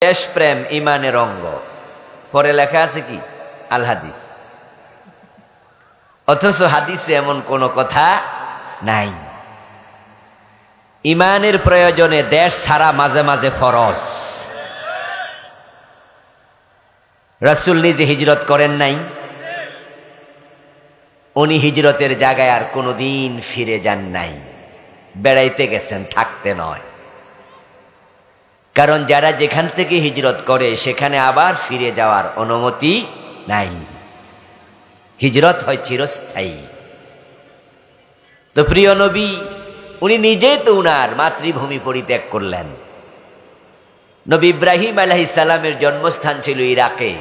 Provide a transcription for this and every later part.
দেশপ্রেম ইমানের অঙ্গ, পরে লেখা আছে কি আল হাদিস, অথচ হাদিসে এমন কোন কথা নাই। ইমানের প্রয়োজনে দেশ ছাড়া মাঝে মাঝে ফরজ। রাসূল নিজে হিজরত করেন নাই, উনি হিজরতের জায়গায় আর কোনোদিন ফিরে যান নাই, বেড়াইতে গেছেন, থাকতে নয়। কারণ যারা যেখান থেকে হিজরত করে সেখানে আবার ফিরে যাওয়ার অনুমতি নাই, হিজরত হয় চিরস্থায়ী। তো প্রিয় নবী উনি নিজেই তো উনার মাতৃভূমি পরিত্যাগ করলেন। নবী ইব্রাহিম আলাইহিস সালামের জন্মস্থান ছিল ইরাকে,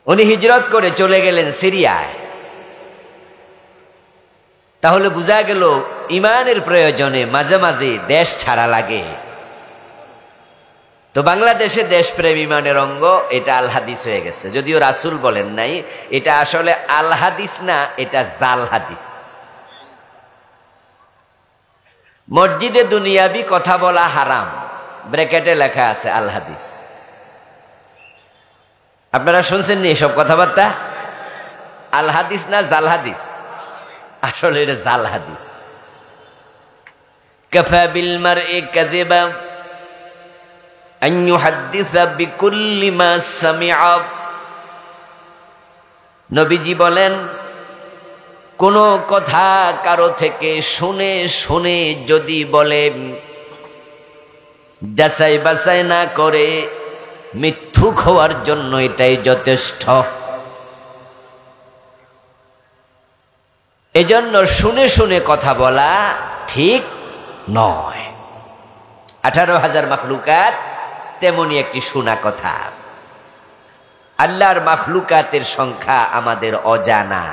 উনি হিজরত করে চলে গেলেন সিরিয়ায়। তাহলে বোঝা গেল ইমানের প্রয়োজনে মাঝে মাঝে দেশ ছাড়া লাগে। তো বাংলাদেশে দেশপ্রেম ইমানের অঙ্গ, এটা আল হাদিস হয়ে গেছে। যদিও রাসূল বলেন নাই, এটা আসলে আল হাদিস না, এটা জাল হাদিস। মসজিদে দুনিয়াবি কথা বলা হারাম, ব্র্যাকেটে লেখা আছে আল হাদিস। আপনারা শুনছেন নি এসব কথাবার্তা? আল হাদিস না জাল হাদিস? আসলে এটা জাল হাদিস। কাফা বিল মারই কাযিবা আন ইউহাদ্দিসা বিকুল্লি মা সামিআ। নবীজি বলেন, কোন কথা কারো থেকে শুনে শুনে যদি বলে, যাচাই বাছাই না করে মিথ্যুক হওয়ার জন্য এটাই যথেষ্ট। এজন্য শুনে শুনে কথা বলা ঠিক নয়। 18,000 মাখলুকাত তেমনি একটি শোনা কথা। আল্লাহর মাখলুকাতের সংখ্যা আমাদের অজানা।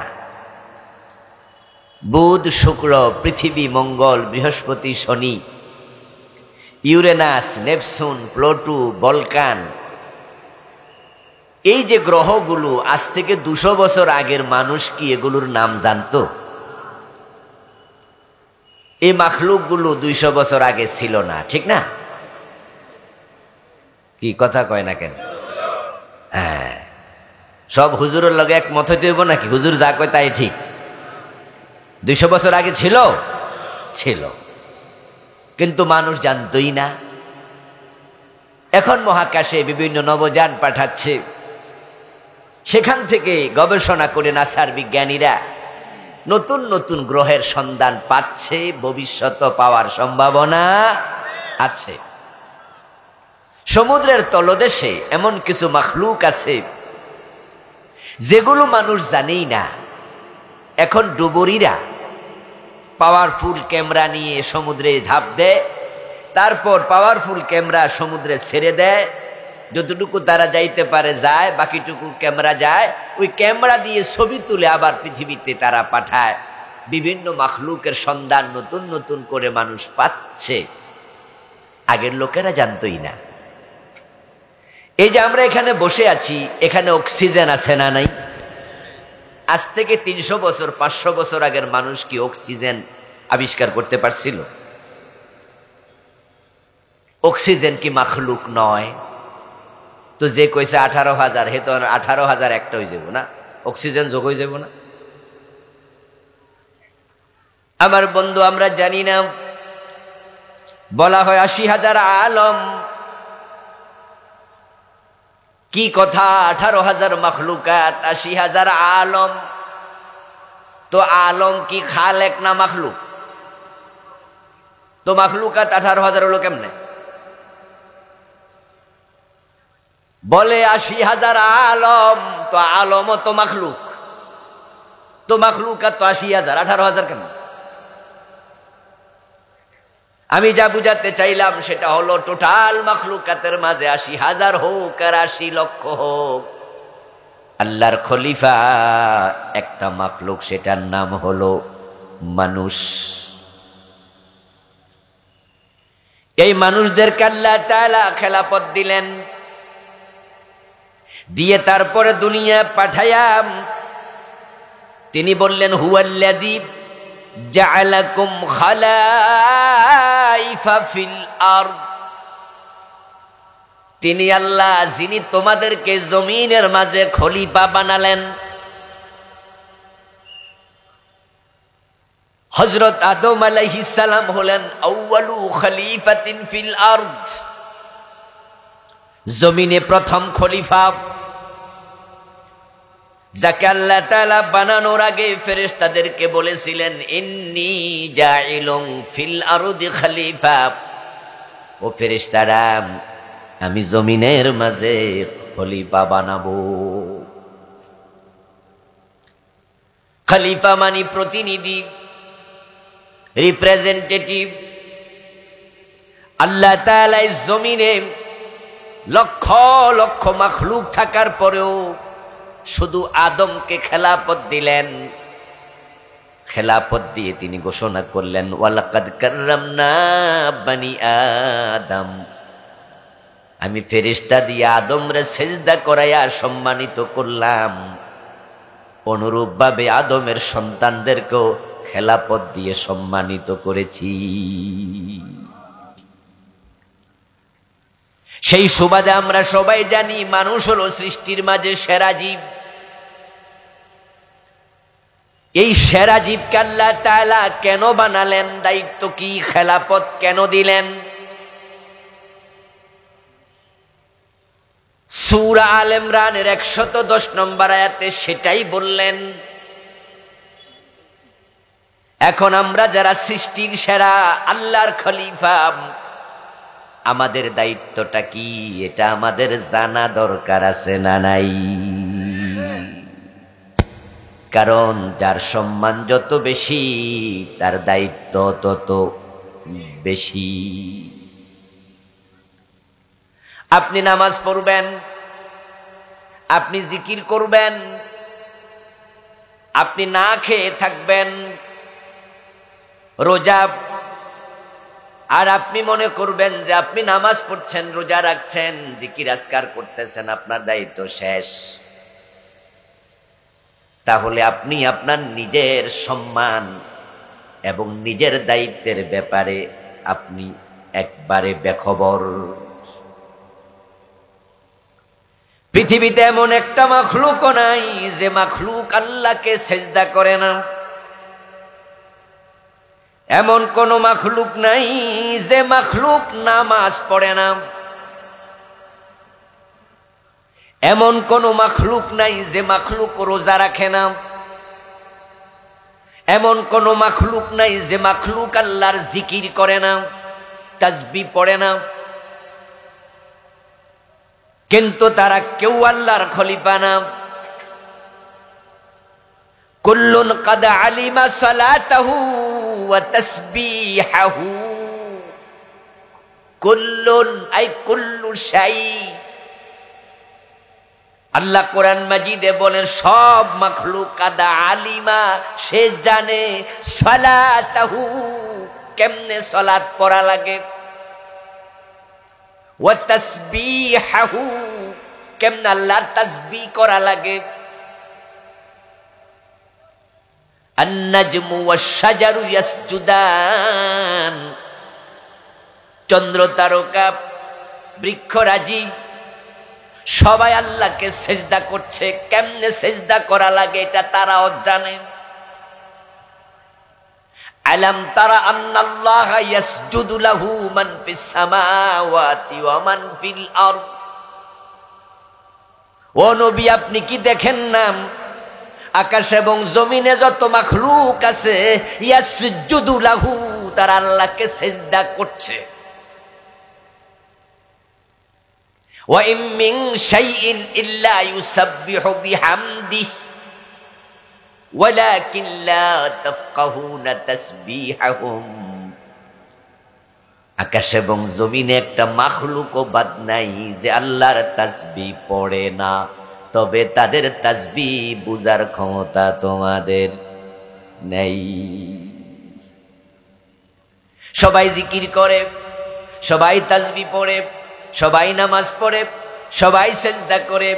বুধ, শুক্র, পৃথিবী, মঙ্গল, বৃহস্পতি, শনি, ইউরেনাস, নেপচুন, প্লুটো, বলকান, এই যে গ্রহগুলো, আজ থেকে 200 বছর আগের মানুষ কি এগুলোর নাম জানতো? এই মাখলুকগুলো 200 বছর আগে ছিল না, ঠিক না? কি কথা কয় না কেন? হ্যাঁ, সব হুজুরের লগে একমত হইতে হইব নাকি? হুজুর যা কয় তাই ঠিক। 200 বছর আগে ছিল, কিন্তু মানুষ জানতই না। এখন মহাকাশে বিভিন্ন নবযান পাঠাচ্ছে, সেখান থেকে গবেষণা করে নাসার বিজ্ঞানীরা নতুন নতুন গ্রহের সন্ধান পাচ্ছে, ভবিষ্যৎ পাওয়ার সম্ভাবনা আছে। সমুদ্রের তলদেশে এমন কিছু মাখলুক আছে যেগুলো মানুষ জানেই না। এখন ডুবুরিরা পাওয়ারফুল ক্যামেরা নিয়ে সমুদ্রে ঝাঁপ দেয়, তারপর পাওয়ারফুল ক্যামেরা সমুদ্রে ছেড়ে দেয়, যতটুকু তারা যাইতে পারে যায়, বাকিটুকু ক্যামেরা যায়, ওই ক্যামেরা দিয়ে ছবি তুলে আবার পৃথিবীতে তারা পাঠায়। বিভিন্ন মাখলুকের সন্ধান নতুন নতুন করে মানুষ পাচ্ছে, আগের লোকেরা জানতই না। এই যে আমরা এখানে বসে আছি, এখানে অক্সিজেন আছে না নাই? আজ থেকে 300 বছর 500 বছর আগের মানুষ কি অক্সিজেন আবিষ্কার করতে পারছিল? অক্সিজেন কি মাখলুক নয়? তো যে কইছে 18,000, হে তো 18,000 একটা হয়ে যাব না, অক্সিজেন যোগ হয়ে যাব না? আমার বন্ধু, আমরা জানি না, বলা হয় 80,000 আলম। কি কথা? 18,000 মাখলুকাত, 80,000 আলম। তো আলম কি খালেক না মাখলুক? তো মাখলুকাত 18,000 হলো কেমনে? বলে 80,000 আলম, তো আলমও তো মাখলুক, তো মাখলুকাত তো 80,000, 18,000 কেন? আমি যা বুঝাতে চাইলাম সেটা হলো, টোটাল মাখলুকাতের মাঝে 80,000 হোক আর 80 লক্ষ হোক, আল্লাহর খলিফা একটা মাখলুক, সেটার নাম হলো মানুষ। এই মানুষদেরকে আল্লাহ তাআলা খেলাফত দিলেন, দিয়ে তারপরে দুনিয়া পাঠায়া তিনি বললেন, হুয়াল্লাযী জাআলাকুম খালাইফা ফিল আরদ, তিনি আল্লাহ যিনি তোমাদেরকে জমিনের মাঝে খলিফা বানালেন। হযরত আদম আলাইহিস সালাম হলেন আউয়ালু খলিফাতিন ফিল আরদ, জমিনে প্রথম খলিফা, যাকে আল্লাহ তাআলা বানানোর আগে ফেরেশতাদেরকে বলেছিলেন ইন্নী জাইলুন ফিল আরদি খলিফা, ও ফেরেশতারা আমি জমিনের মাঝে খলিফা বানাবো। খলিফা মানে প্রতিনিধি, রিপ্রেজেন্টেটিভ। আল্লাহ তাআলা জমিনে লক্ষ লক্ষ মাখলুক থাকার পরেও শুধু আদমকে খেলাফত দিলেন। খেলাফত দিয়ে তিনি ঘোষণা করলেন ওয়ালাকাদ কাররামনা বানি আদম, আমি ফেরেশতা দিয়ে আদমরে সেজদা করাইয়া সম্মানিত করলাম, অনুরূপ ভাবে আদমের সন্তানদেরকেও খেলাফত দিয়ে সম্মানিত করেছি। সেই সুবাদে আমরা সবাই জানি মানুষ হলো সৃষ্টির মাঝে সেরা জীব। এই সেরা জীবকে আল্লাহ তাআলা কেন বানালেন, দায়িত্ব কি, খেলাফত কেন দিলেন? সূরা আল ইমরানের 110 নম্বর আয়াতে সেটাই বললেন। এখন আমরা যারা সৃষ্টির সেরা, আল্লাহর খলিফা, আমাদের দায়িত্বটা কি, এটা আমাদের জানা দরকার আছে না নাই? কারণ যার সম্মান যত বেশি তার দায়িত্ব তত বেশি। আপনি নামাজ পড়বেন, আপনি জিকির করবেন, আপনি না খেয়ে থাকবেন, রোজা, আর আপনি মনে করবেন যে আপনি নামাজ পড়ছেন, রোজা রাখছেন, জিকির আজকার করতেছেন, আপনার দায়িত্ব শেষ। তাহলে আপনি আপনার নিজের সম্মান এবং নিজের দায়িত্বের ব্যাপারে আপনি একবারে বেখবর। পৃথিবীতে এমন একটা মাখলুকও নাই যে মাখলুক আল্লাহকে সেজদা করে না। এমন কোন মাখলুক নাই যে মাখলুক নামাজ পড়ে না। এমন কোন মাখলুক নাই যে মাখলুক রোজা রাখে না। এমন কোন মাখলুক নাই যে মাখলুক আল্লাহর জিকির করে না, তাসবিহ পড়ে না। কিন্তু তারা কেউ আল্লাহর খলিফা না। কুল্লুন কাদ আলিমা সালাতাহু ওয়া তাসবিহাহু, কুল্লুন আই কুল্লু শাই। আল্লাহ কোরআন মাজিদে বলেন সব মাখলুক কাদা আলিমা, সে জানে সালাতাহু, কেমনে সালাত পড়া লাগে, ওয়া তাসবিহাহু, কেমনে আল্লাহর তাসবিহ করা লাগে। আন-নাজমু ওয়াশ-শাজারু ইয়াসজুদান, চন্দ্র তারকা বৃক্ষরাজি সবাই আল্লাহকে সেজদা করছে। কেমনে সেজদা করা লাগে এটা তারাও জানে। আলাম তারা আন্নাল্লাহা ইয়াসজুদু লাহু মান ফিস সামাওয়াতি ওয়া মান ফিল আরদ, ও নবী আপনি কি দেখেন না আকাশ এবং জমিনে যত মাখলুক আছে ইয়াসজুদু লাহু, তারা আল্লাহকে সেজদা করছে। ওয়া ইম মিন শাইইন ইল্লা ইউসাব্বিহু বিহামদিহি ওয়ালাকিন লা তাফকাহুনা তাসবিহাহুম, আকাশ এবং জমিনে একটা মাখলুকও বাদ নাই যে আল্লাহর তাসবিহ পড়ে না, তবে তাদের তাসবিহ বুঝার ক্ষমতা তোমাদের নেই। সবাই জিকির করে, সবাই তাসবিহ পড়ে, সবাই নামাজ পড়ে, সবাই সিজদা করে।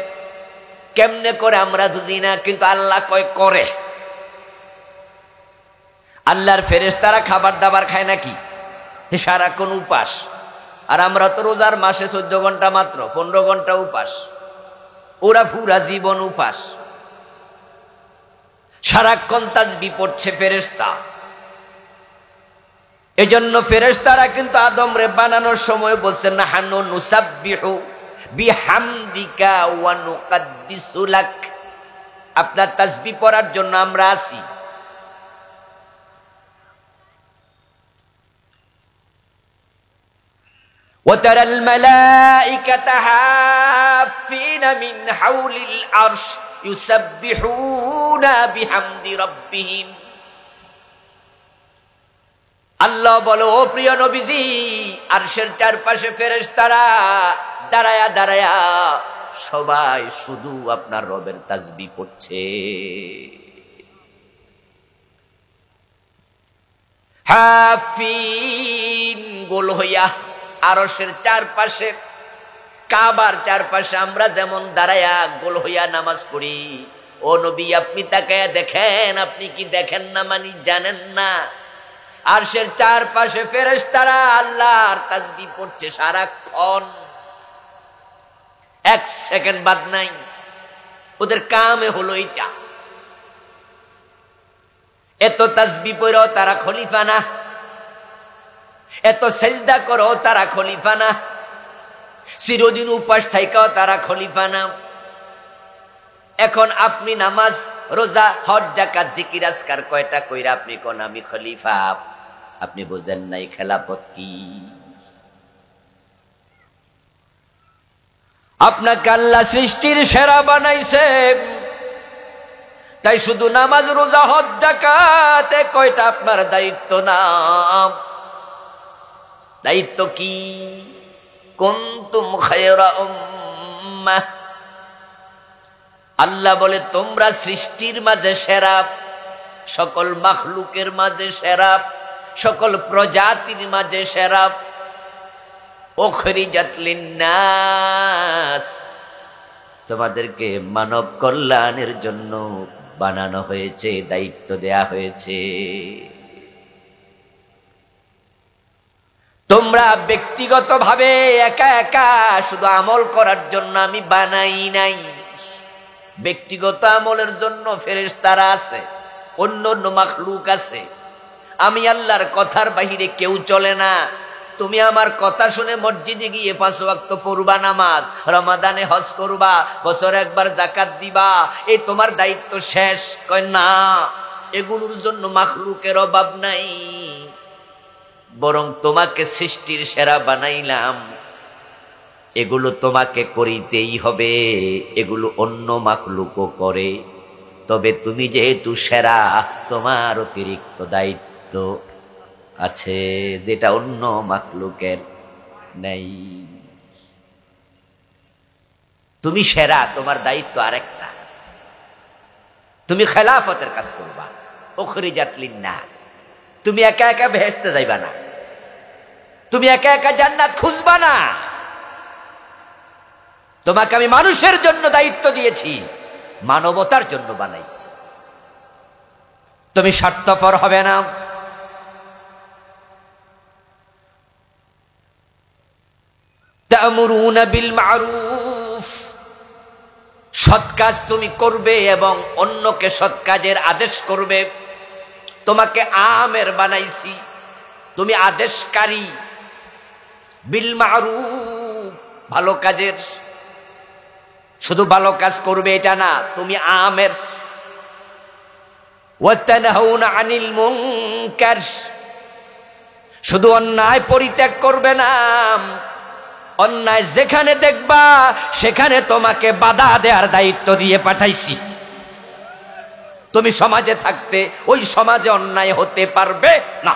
কেমনে করে আমরা বুঝি না, কিন্তু আল্লাহ কয় করে। আল্লাহর ফেরেশতারা খাবার দাবার খায় নাকি? সারাক্ষণ উপাস। আর আমরা তো রোজার মাসে 14 ঘন্টা মাত্র, 15 ঘন্টা উপাস, ওরা পুরা জীবন উপাস, সারাক্ষণ তাসবিহ পড়ছে ফেরেশতা। এজন্য ফেরেশতারা কিন্তু আদমরে বানানোর সময় বলছেন নাহানু নুসাব্বিহু বিহামদিকা ওয়া নুকাদ্দিসু লাক, আপনার তাসবিহ পড়ার জন্য আমরা আছি। وترى الملائكة حافين من حول العرش يسبحون بحمد ربهم। আল্লাহ বলো, ও প্রিয় নবীজি, আরশের চারপাশে ফেরেশতারা দাঁড়ায়া দাঁড়ায়া সবাই শুধু আপনার রবের তাসবিহ পড়ছে। হাফিন গোল হইয়া আরশের চারপাশে, কাবার চারপাশে আমরা যেমন দাঁড়ায়া গোল হইয়া নামাজ পড়ি, ও নবী আপনি তাকায়া দেখেন, আপনি কি দেখেন না মানে জানেন না? আরশের চারপাশে ফেরেশতারা আল্লাহর তাসবিহ পড়ছে সারাক্ষণ, এক সেকেন্ড বাদ নাই। ওদের কামে হলো এটা। এত তাসবিহ পড়ো তারা খলিফা না, এত সেজদা করো তারা খলিফা না, চিরদিন উপাস থাইকাও তারা খলিফা না। এখন আপনি নামাজ, রোজা, হজ, যাকাত, জিকির, আজকার কয়টা কইরা আপনি কোন আমি খলিফা? আপনি বুঝেন নাই খেলাফত কি? আপনাকে আল্লাহ সৃষ্টির সেরা বানাইছে, তাই শুধু নামাজ, রোজা, হজ, যাকাত কয়টা আপনার দায়িত্ব না? দায়িত্ব কি? কুনতুম খায়রা উম্মাহ, আল্লাহ বলে তোমরা সৃষ্টির মাঝে সেরা, সকল মাখলুকের মাঝে সেরা, সকল প্রজাতির মাঝে সেরা। উখরিজাত লিন্নাস, তোমাদেরকে মানব কল্যাণের জন্য বানানো হয়েছে, দায়িত্ব দেয়া হয়েছে। তোমরা ব্যক্তিগতভাবে একা একা শুধু আমল করার জন্য আমি বানাই নাই। ব্যক্তিগত আমলের জন্য ফেরেশতারা আছে, অন্য অন্য মাখলুক আছে। আমি আল্লাহর কথার বাহিরে কেউ চলে না। তুমি আমার কথা শুনে মসজিদে গিয়ে 5 ওয়াক্ত পড়বা নামাজ, রমাদানে হজ করবা, বছরে একবার যাকাত দিবা, এই তোমার দায়িত্ব শেষ? কয় না, এগুলোর জন্য মাখলুকের অভাব নাই, বরং তোমাকে সৃষ্টির সেরা বানাইলাম, এগুলো তোমাকে করিতেই হবে। এগুলো অন্য মাখলুকও করে, তবে তুমি যেহেতু সেরা, তোমার অতিরিক্ত দায়িত্ব আছে যেটা অন্য মাখলুকের নেই। তুমি সেরা, তোমার দায়িত্ব আরেকটা, তুমি খেলাফতের কাজ করবা। উখরিজাত লিন্নাস, তুমি একা একা বেহেশতে যাইবা না, তুমি একা একা জান্নাত খুঁজবা না। তোমাকে আমি মানুষের জন্য দায়িত্ব দিয়েছি, মানবতার জন্য বানাইছি। তুমি স্বার্থপর হবে না। তা'মুরুনা বিল মা'রুফ, সৎ কাজ তুমি করবে এবং অন্যকে সৎ কাজের আদেশ করবে। তোমাকে আমের বানাইছি, তুমি আদেশকারী। বিল মা'রুফ, ভালো কাজের। শুধু ভালো কাজ করবে এটা না, তুমি আমের। ওয়া তানহাউনা আনিল মুনকার, শুধু অন্যায় পরিত্যাগ করবে না, অন্যায় যেখানে দেখবা সেখানে তোমাকে বাধা দেওয়ার দায়িত্ব দিয়ে পাঠাইছি। তুমি সমাজে থাকতে ওই সমাজে অন্যায় হতে পারবে না।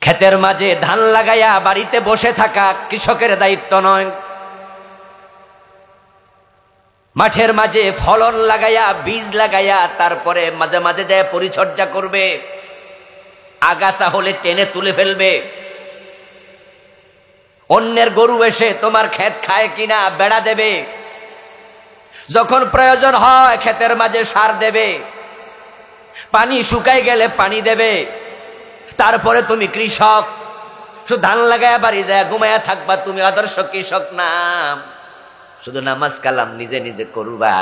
ক্ষেতের মাঝে ধান লাগাইয়া বাড়িতে বসে থাকা কৃষকের দায়িত্ব নয়। মাঠের মাঝে ফলন লাগাইয়া, বীজ লাগাইয়া তারপরে মাঝে মাঝে যায় পরিচর্যা করবে, আগাছা হলে টেনে তুলে ফেলবে। অন্যের গরু এসে তোমার ক্ষেত খায় কিনা বেড়া দেবে, যখন প্রয়োজন হয় ক্ষেতের মাঝে সার দেবে। পানি শুকাই গেলে পানি দেবে। তারপরে তুমি কৃষক, শুধু ধান লাগায় বাড়ি যায় ঘুমায়া থাকবা, তুমি আদর্শ কৃষক না। শুধু নামাজ কালাম নিজে নিজে করবা,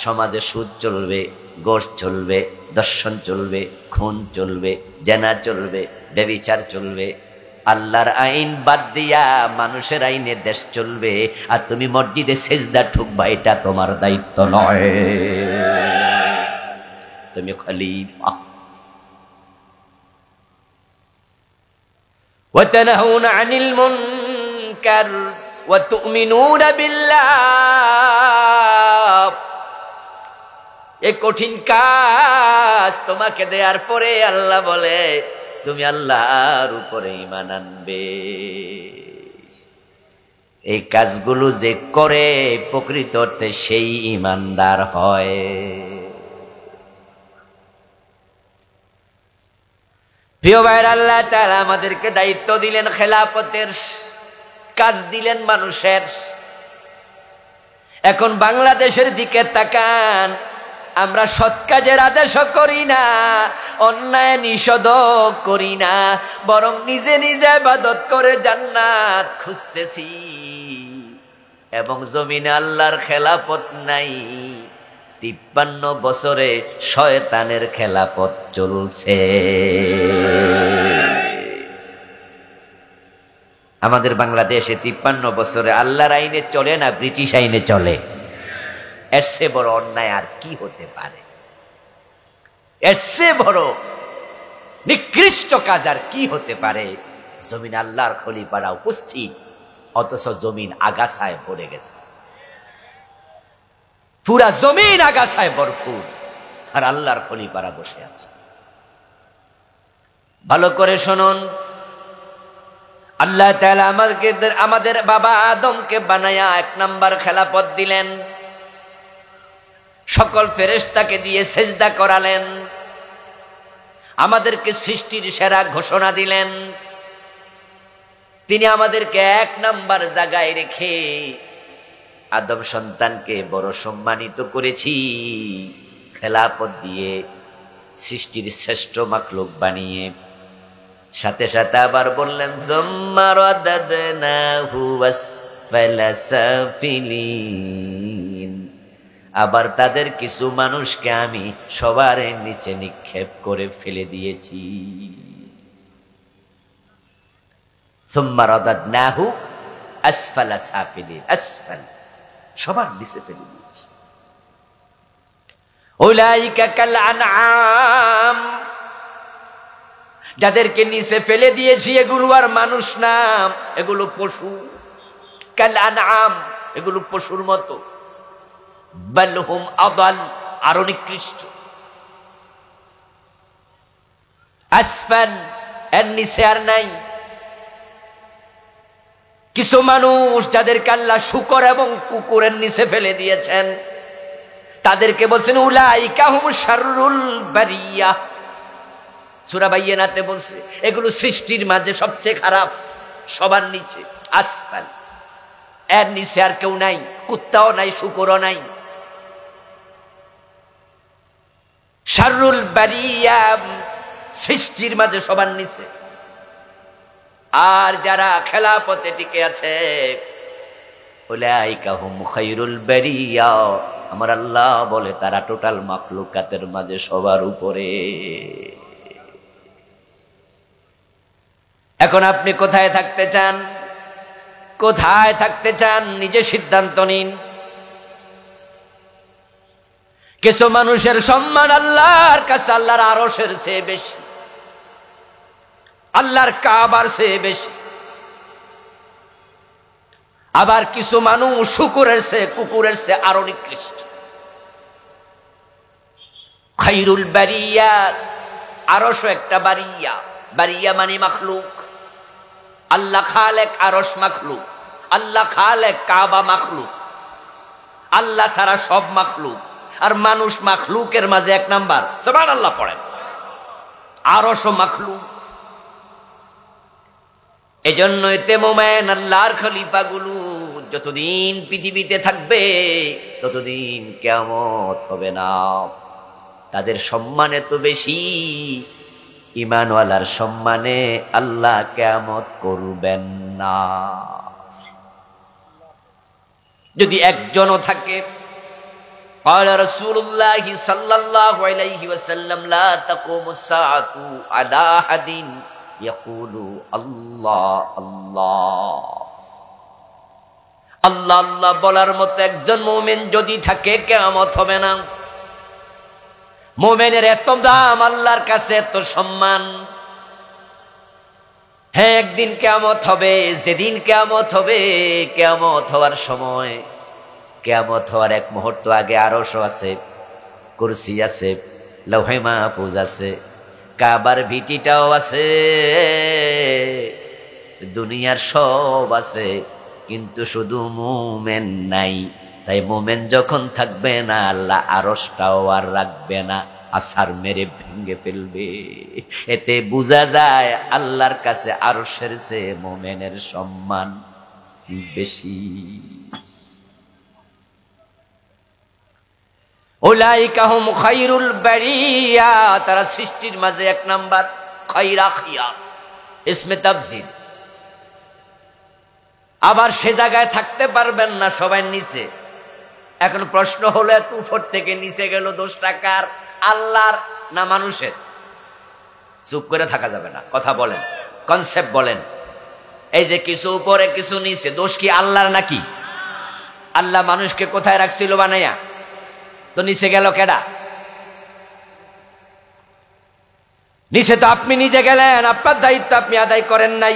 সমাজে সুদ চলবে, গোশ চলবে, দর্শন চলবে, খুন চলবে, জেনা চলবে, ব্যভিচার চলবে। আল্লাহর আইন বাদ দিয়া মানুষের আইনে দেশ চলবে। আর তুমি মসজিদে সেজদা ঠুকবা, এটা তোমার দায়িত্ব নয়। তুমি খলিফা। وتنهون عن المنكر وتؤمنون بالله। এই কঠিন কাজ তোমাকে দেওয়ার পরে আল্লাহ বলে তুমি আল্লাহর উপরে ঈমান আনবে। এই কাজগুলো যে করে প্রকৃত অর্থে সেই ঈমানদার হয়। প্রিয় ভাইরা, আল্লাহ তাআলা আমাদেরকে দায়িত্ব দিলেন খেলাফতের, কাজ দিলেন মানুষের। এখন বাংলাদেশের দিকে তাকান, আমরা সৎ কাজের আদেশও করি না, অন্যায় নিষেধও করি না, বরং নিজে নিজে ইবাদত করে জান্নাত খুঁজতেছি। এবং জমিনে আল্লাহর খেলাফত নাই। 53 বছরে শয়তানের খেলাফত চলছে। আমাদের বাংলাদেশে 53 বছরে আল্লাহর আইনে চলে না, ব্রিটিশ আইনে চলে। এর চেয়ে বড় অন্যায় আর কি হতে পারে? এর চেয়ে বড় নিকৃষ্ট কাজ আর কি হতে পারে? জমিন আল্লাহর খলিফারা উপস্থিত, অথচ জমিন আগাছায় ভরে গেছে। পুরা জমিন আগাছায় ভরপুর, আর আল্লাহর খলিফারা বসে আছে। ভালো করে শুনুন, আল্লাহ তাআলা আমাদের বাবা আদমকে বানায়া 1 নাম্বার খেলাফত দিলেন। সকল ফেরেশতাকে দিয়ে সেজদা করালেন। আমাদেরকে সৃষ্টির সেরা ঘোষণা দিলেন। তিনি আমাদেরকে 1 নাম্বার জায়গায় রেখে আদম সন্তানকে বড় সম্মানিত করেছি। খেলাফত দিয়ে, সৃষ্টির শ্রেষ্ঠ মাখলুক বানিয়ে। সাথে সাথে আবার বললেন যুম্মা রাদাদনাহু আসফালা সাফিলিন। আবার তাদের কিছু মানুষকে আমি সবার নিচে নিক্ষেপ করে ফেলে দিয়েছি। যুম্মা রাদাদনাহু আসফালা সাফিলিন, আসফাল সবার নিচে ফেলে দিয়েছি। উলাইকা কাল আনআম, যাদেরকে নিচে ফেলে দিয়েছি এগুলো আর মানুষ না, এগুলো পশু। কাল আনআম, এগুলো পশুর মতো। বাল হুম আদাল, আরো নিকৃষ্ট। আসফাল, এর নিচে আর নাই। কিছু মানুষ যাদেরকে আল্লাহ শূকর এবং কুকুরের নিচে ফেলে দিয়েছেন, তাদেরকে বলছেন উলাইকা হুম শাররুল বারিয়া। সূরা বাইয়িনাতে বলছে এগুলো সৃষ্টির মাঝে সবচেয়ে খারাপ, সবার নিচে। আসফাল, এর নিচে আর কেউ নাই, কুত্তাও নাই, শূকরও নাই। শাররুল বারিয়া, সৃষ্টির মাঝে সবার নিচে। আর যারা খেলাফতে টিকে আছে, উলাইকা হুম খায়রুল বারিয়া, আমার আল্লাহ বলে তারা টোটাল মাখলুকাতের মাঝে সবার উপরে। এখন আপনি কোথায় থাকতে চান? কোথায় থাকতে চান? নিজে সিদ্ধান্ত নিন। কিছু মানুষের সম্মান আল্লাহর কাছে আল্লাহর আরশের চেয়ে বেশি, আল্লাহর কাবার চেয়ে বেশি। আবার কিছু মানুষ শূকরের চেয়ে, কুকুরের চেয়ে আরো নিকৃষ্ট। খায়রুল বারিয়া, আরশ একটা বারিয়া। বারিয়া মানে মাখলুক। আল্লাহ খালেক, আরশ মাখলুক। আল্লাহ খালেক, কাবা মাখলুক। আল্লাহ ছাড়া সব মাখলুক। আর মানুষ মাখলুকের মাঝে 1 নাম্বার। সুবহানাল্লাহ পড়েন। আরশ মাখলুক। এজন্যই তে মোমেন আল্লাহর খলিফাগুলো যতদিন পৃথিবীতে থাকবে ততদিন কিয়ামত হবে না। তাদের সম্মান এত বেশি, ঈমানওয়ালার সম্মানে আল্লাহ কিয়ামত করবেন না। যদি একজনও থাকে, قال رسول الله صلى الله عليه وسلم لا تقوم الساعة على أحد يقول الله الله আল্লাহ আল্লাহ বলার মতো একজন মুমিন যদি থাকে, কিয়ামত হবে না। মুমিনের এত দাম, আল্লাহর কাছে এত সম্মান। হ্যাঁ, একদিন কিয়ামত হবে। যেদিন কিয়ামত হবে, কিয়ামত হওয়ার সময়, কিয়ামত হওয়ার এক মুহূর্ত আগে আরশ আছে, কুরসি আছে, লৌহে মাহফুজ আছে, কাবার ভিটিটাও আছে, দুনিয়ার সব আছে, কিন্তু শুধু মুমিন নাই। তাই মুমিন যখন থাকবে না, আল্লাহ আরশটাও আর রাখবে না, আছাড় মেরে ভেঙে ফেলবে। এতে বোঝা যায় আল্লাহর কাছে আরশের চেয়ে মুমিনের সম্মান বেশি। উলাইকা হুম খায়রুল বারিয়া, তারা সৃষ্টির মাঝে এক নাম্বার। খায়রা খিয়া ইসমে তাফজিল। আবার সে জায়গায় থাকতে পারবেন না, সবাই নিচে। এখন প্রশ্ন হলো, এত উপর থেকে নিচে গেল, দোষটা কার? আল্লাহর না মানুষের? চুপ করে থাকা যাবে না, কথা বলেন, কনসেপ্ট বলেন। এই যে কিছু উপরে কিছু নিচে, দোষ কি আল্লাহর নাকি? আল্লাহ মানুষকে কোথায় রাখছিল বানাইয়া? তো নিচে গেল কেডা? নিচে তো আপনি নিজে গেলেন, আপনার দায়িত্ব আপনি আদায় করেন নাই।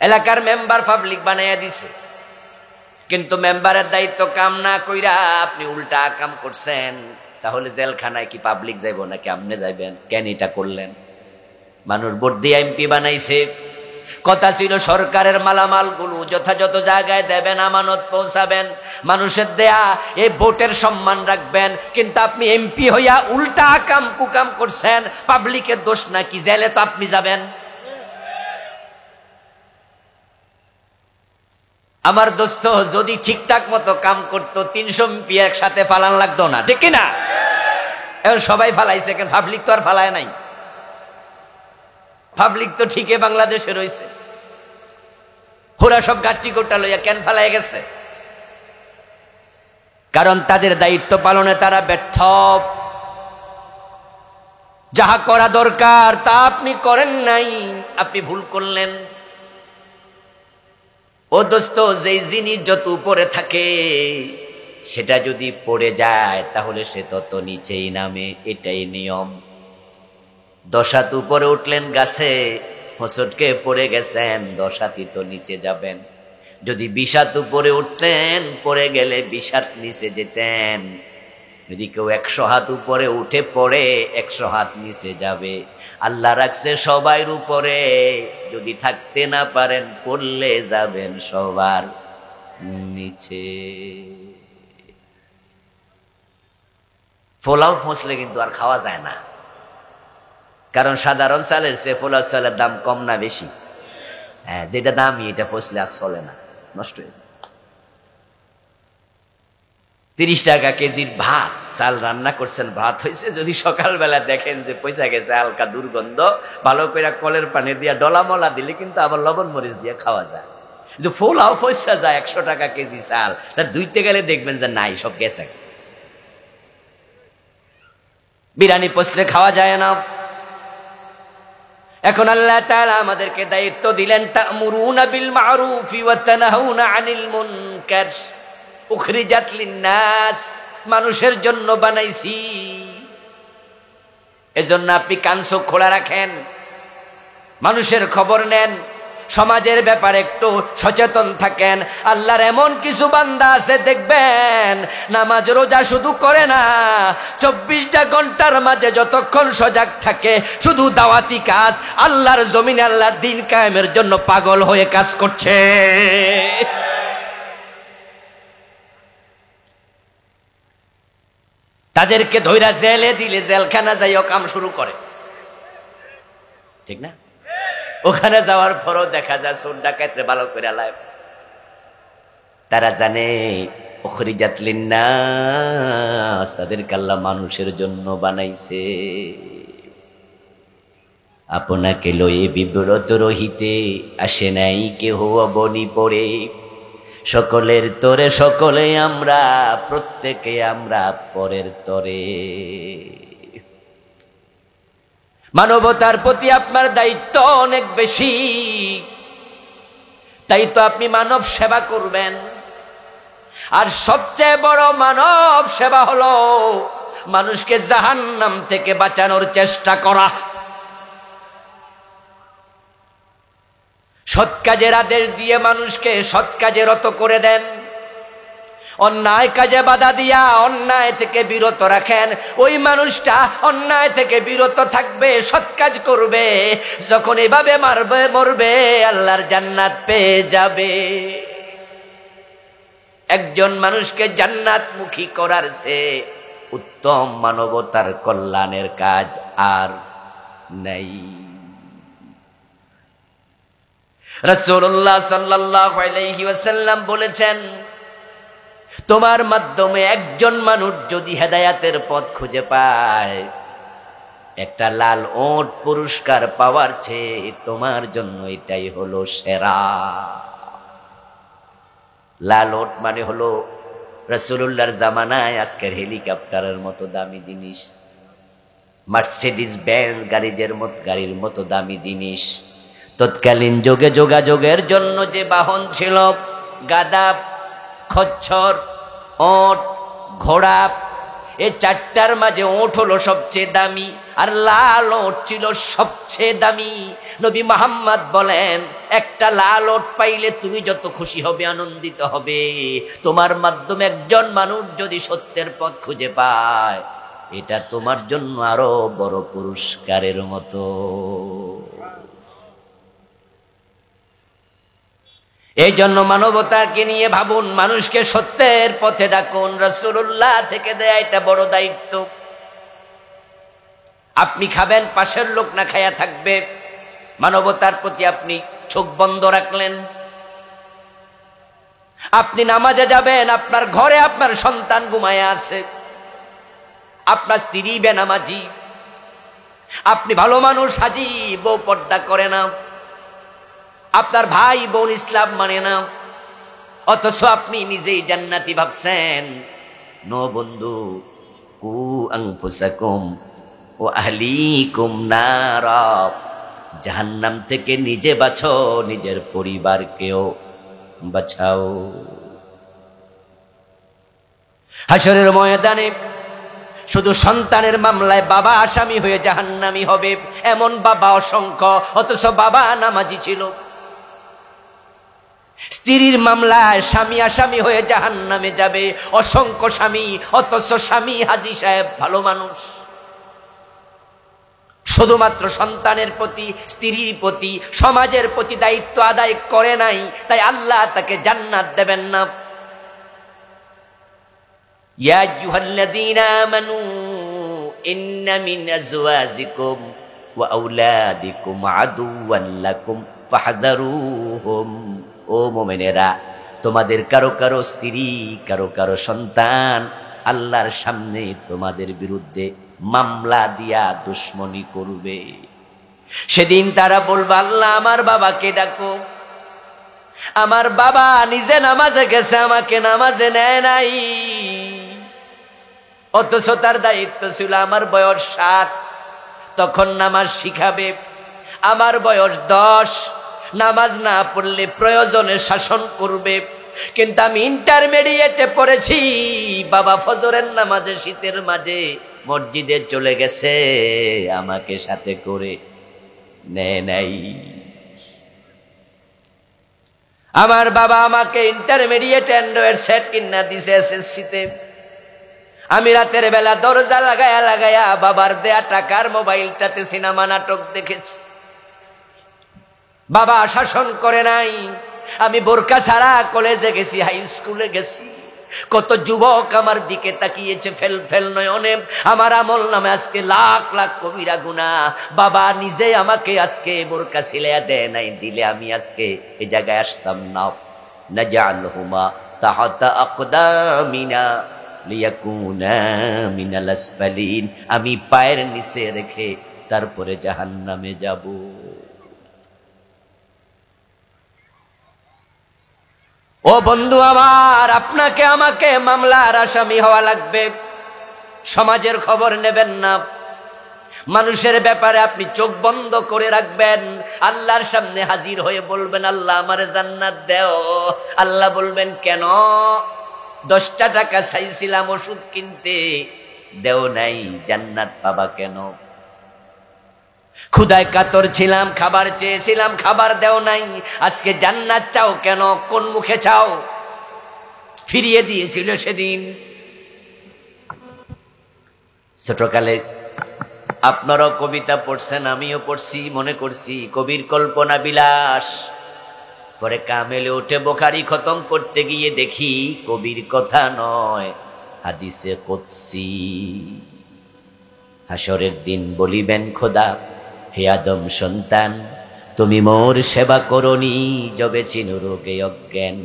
এলাকার মেম্বার পাবলিক বানাইয়া দিছে, কিন্তু মেম্বারের দায়িত্ব কাম না কইরা আপনি উল্টা কাম করছেন। তাহলে জেলখানায় কি পাবলিক যাইব নাকি আপনি যাইবেন? কেন এটা করলেন? মানুষ ভোট দিয়ে এমপি বানাইছে, কথা ছিল সরকারের মালামাল গুলো যথাযথ জায়গায় দেবেন, আমানত পৌঁছাবেন, মানুষের দেয়া এই ভোটের সম্মান রাখবেন। কিন্তু আপনি এমপি হইয়া উল্টা আকাম কুকাম করছেন, পাবলিকের দোষ নাকি? জেলে তো আপনি যাবেন। আমার দোস্ত যদি ঠিকঠাক মতো কাম করতো, 300 এমপি একসাথে ফালান লাগতো না, ঠিক কিনা? এখন সবাই ফালাইছে, কেন? পাবলিক তো আর ফালায় নাই। পাবলিক তো ঠিকই বাংলাদেশে রয়েছে, ওরা সব গাট্টি গোটা লইয়া কেন ফালাই গেছে? কারণ তাদের দায়িত্ব পালনে তারা ব্যর্থ। যাহা করা দরকার তা আপনি করেন নাই, আপনি ভুল করলেন। ও দোস্ত, যেই জিনিস যত উপরে থাকে, সেটা যদি পড়ে যায় তাহলে সে তত নিচেই নামে, এটাই নিয়ম। 10 হাত উপরে উঠলেন গাছে, হোঁচটকে পড়ে গেছেন, 10 হাতই তো নিচে যাবেন। যদি 20 হাত উপরে উঠতেন, পড়ে গেলে 20 হাত নিচে যেতেন। যদি কেউ 100 হাত উপরে উঠে পড়ে, 100 হাত নিচে যাবে। আল্লাহ রাখছে সবার উপরে, যদি থাকতে না পারেন, পড়লে যাবেন সবার নিচে। পোলাও পৌঁছলে কিন্তু আর খাওয়া যায় না, কারণ সাধারণ চালের চেয়ে পোলাও চালের দাম কম না বেশি? হ্যাঁ, যেটা দামি এটা পৌঁছলে আর চলে না, নষ্ট হয়ে যায়। 30 টাকা কেজির ভাত, চাল রান্না করছেন, ভাত হয়েছে, যদি সকালবেলা দেখেন যে পয়সা গেছে, হালকা দুর্গন্ধ, ভালো করে কলের পানি দিয়া ডলামলা দিলে কিন্তু আবার লবণ মরিচ দিয়ে খাওয়া যায়। কিন্তু পোলাও পয়সা যায় 100 টাকা কেজি চাল, তা ধুইতে গেলে দেখবেন যে নাই, সব গেছে। বিরিয়ানি পচলে খাওয়া যায় না। এখন আল্লাহ তাআলা আমাদেরকে দায়িত্ব দিলেন, তা'মুরুনা বিল মা'রুফি ওয়া তানহাউনা আনিল মুনকার, উখরিজাত লিন-নাস, মানুষের জন্য বানাইছি। এজন্য আপনি কান চোখ খোলা রাখেন, মানুষের খবর নেন, সমাজের ব্যাপারে একটু সচেতন থাকেন। আল্লাহর এমন কিছু বান্দা আছে দেখবেন, নামাজ রোজা শুধু করে না, 24টা ঘন্টার মাঝে যতক্ষণ সজাগ থাকে, শুধু দাওয়াতি কাজ, আল্লাহর জমিনে আল্লাহর দ্বীন কায়েমের জন্য পাগল হয়ে কাজ করছে। তাদেরকে ধইরা জেলে দিলে জেলখানা যাইও কাম শুরু করে, ঠিক না? ওখানে যাওয়ার পরও দেখা যায় চোর ডাকাতরে ভালো করে লাইব। তারা জানে উখরিজাত লিন্নাস, তাদেরকে আল্লাহ মানুষের জন্য বানাইছে। আপনাকে লয়ে বিব্রত রহিতে আসে নাই কেহ বনি পড়ে, সকলের তরে সকলে আমরা, প্রত্যেকে আমরা পরের তরে। মানবতার প্রতি আপনার দায়িত্ব অনেক বেশি, তাই তো আপনি মানব সেবা করবেন। আর সবচেয়ে বড় মানব সেবা হলো মানুষকে জাহান্নাম থেকে বাঁচানোর চেষ্টা করা। সৎ কাজের আদেশ দিয়ে মানুষকে সৎ কাজে রত করে দেন, অন্যায় কাজে বাধা দিয়া অন্যায় থেকে বিরত রাখেন। ওই মানুষটা অন্যায় থেকে বিরত থাকবে, সৎ কাজ করবে, যখন এভাবে মরবে আল্লাহর জান্নাত পেয়ে যাবে। একজন মানুষকে জান্নাতমুখী করার চেয়ে উত্তম মানবতার কল্যাণের কাজ আর নাই। রাসূলুল্লাহ সাল্লাল্লাহু আলাইহি ওয়াসাল্লাম বলেছেন, তোমার মাধ্যমে একজন মানুষ যদি হেদায়াতের পথ খুঁজে পায়, একটা লাল ওট পুরস্কার পাওয়ার চেয়ে তোমার জন্য এটাই হলো সেরা। লাল ওট মানে হলো রাসূলুল্লাহর জামানায় আজকের হেলিকপ্টারের মতো দামি জিনিস, মার্সিডিজ বেঞ্জ গাড়ির মতো দামি জিনিস। তৎকালীন যুগে যোগাযোগের জন্য যে বাহন ছিল, গাধা, খচ্চর, ওট, ঘোড়া, এই চারটার মাঝে ওট হলো সবচেয়ে দামি, আর লাল ওট ছিল সবচেয়ে দামি। নবী মুহাম্মদ বলেন, একটা লাল ওট পাইলে তুমি যত খুশি হবে, আনন্দিত হবে। তোমার মাধ্যমে একজন মানুষ যদি সত্যের পথ খুঁজে পায়, এটা তোমার জন্য আরো বড় পুরস্কারের মতো। এই জন্য মানবতাকে নিয়ে ভাবুন, মানুষকে সত্যের পথে ডাকুন। রাসূলুল্লাহ থেকে দেয়া এটা বড় দায়িত্ব। আপনি খাবেন, পাশের লোক না খায়া থাকবে, মানবতার প্রতি আপনি চোখ বন্ধ রাখলেন। আপনি নামাজে যাবেন, আপনার ঘরে আপনার সন্তান ঘুমায় আছে, আপনার স্ত্রী বেনামাজি, আপনি ভালো মানুষ হাজি, বউ পর্দা করে না, আপনার ভাই বোন ইসলাম মানে না, অথচ আপনি নিজেই জান্নাতি ভাবছেন। নো বন্ধু, কু আনফুসাকুম ও আহলিকুম নারা, জাহান্নাম থেকে নিজে বাঁচো, নিজের পরিবারকেও বাঁচাও। হাসরের ময়দানে শুধু সন্তানের মামলায় বাবা আসামি হয়ে জাহান্নামী হবে, এমন বাবা অসংখ্য, অথচ বাবা নামাজি ছিল। স্ত্রীর মামলায় স্বামী আসামি হয়ে জাহান্নামে যাবে, অসংখ্য স্বামী, অথচ স্বামী হাজী সাহেব ভালো মানুষ। শুধুমাত্র সন্তানের প্রতি, স্ত্রীর প্রতি, সমাজের প্রতি দায়িত্ব আদায় করে নাই, তাই আল্লাহ তাকে জান্নাত দেবেন না। ইয়া আইয়ুহাল্লাযীনা আমানু ইন্না মিন আজওয়াজিকুম ওয়া আওলাদিকুম আদুওয়ান লাকুম ফাহযারুহুম। ও মুমিনেরা, তোমাদের কারো কারো স্ত্রী, কারো কারো সন্তান আল্লাহর সামনে তোমাদের বিরুদ্ধে মামলা দিয়া দুশ্মনী করবে। সেদিন তারা বলবে, আল্লাহ আমার বাবাকে ডাকো, আমার বাবা নিজে নামাজে গেছে, আমাকে নামাজে নেয় নাই, অথচ তার দায়িত্ব ছিল আমার বয়স 7, তখন নামাজ শিখাবে, আমার বয়স 10, নামাজ না পড়লে প্রয়োজনে শাসন করবে। কিন্তু আমি ইন্টারমিডিয়েটে পড়েছি, বাবা ফজরের নামাজে শীতের মাঝে মসজিদে চলে গেছে, আমাকে সাথে করে নেয় নাই। আমার বাবা আমাকে ইন্টারমিডিয়েট অ্যান্ড্রয়েড সেট কিনা দিছে এসএসসিতে, আমি রাতের বেলা দরজা লাগায়া বাবার দেয়া টাকার মোবাইলটাতে সিনেমা নাটক দেখেছি। বাবা শাসন করে নাই। আমি বোরকা ছাড়া কলেজে গেছি, হাই স্কুলে গেছি, কত যুবক আমার দিকে তাকিয়েছে ফেল ফেল নয়নে। আমার আমল নামে আজকে লাখ লাখ কবিরা গুনাহ। বাবা নিজে আমাকে আজকে বোরকা সিলাইয়া দেয় নাই, দিলে আমি আজকে এই জায়গায় আসতাম না। নাজআলহুমা তাহতা আকদামিনা লিয়াকুনা মিনাল আসফালিন, আমি পায়ের নিচে রেখে তারপরে জাহান্নামে যাব। ও বন্ধু আমার, আপনাকে আমাকে মামলার আসামি হওয়া লাগবে। সমাজের খবর নেবেন না, মানুষের ব্যাপারে আপনি চোখ বন্ধ করে রাখবেন। আল্লাহর সামনে হাজির হয়ে বলবেন, আল্লাহ আমারে জান্নাত দেও। আল্লাহ বলবেন, কেন? 10টা টাকা চাইছিলাম ওষুধ কিনতে, দেও নাই, জান্নাত পাবা কেন? ক্ষুধায় কাতর ছিলাম, খাবার চেয়েছিলাম, খাবার দেও নাই, আজকে জান্নাত চাও কেন? কোন মুখে চাও? ফিরিয়ে দিয়েছিল সেদিন। ছোটকালে আপনারাও কবিতা পড়ছেন, আমিও পড়ছি, মনে করছি কবির কল্পনা বিলাস। পরে কামেলে উঠে বুখারী খতম করতে গিয়ে দেখি কবির কথা নয়, হাদিসে কুদসি। হাসরের দিন বলিবেন খোদা, হে আদম সন্তান, তুমি মোর সেবা করনি, যবে ছিল রোগে অজ্ঞান।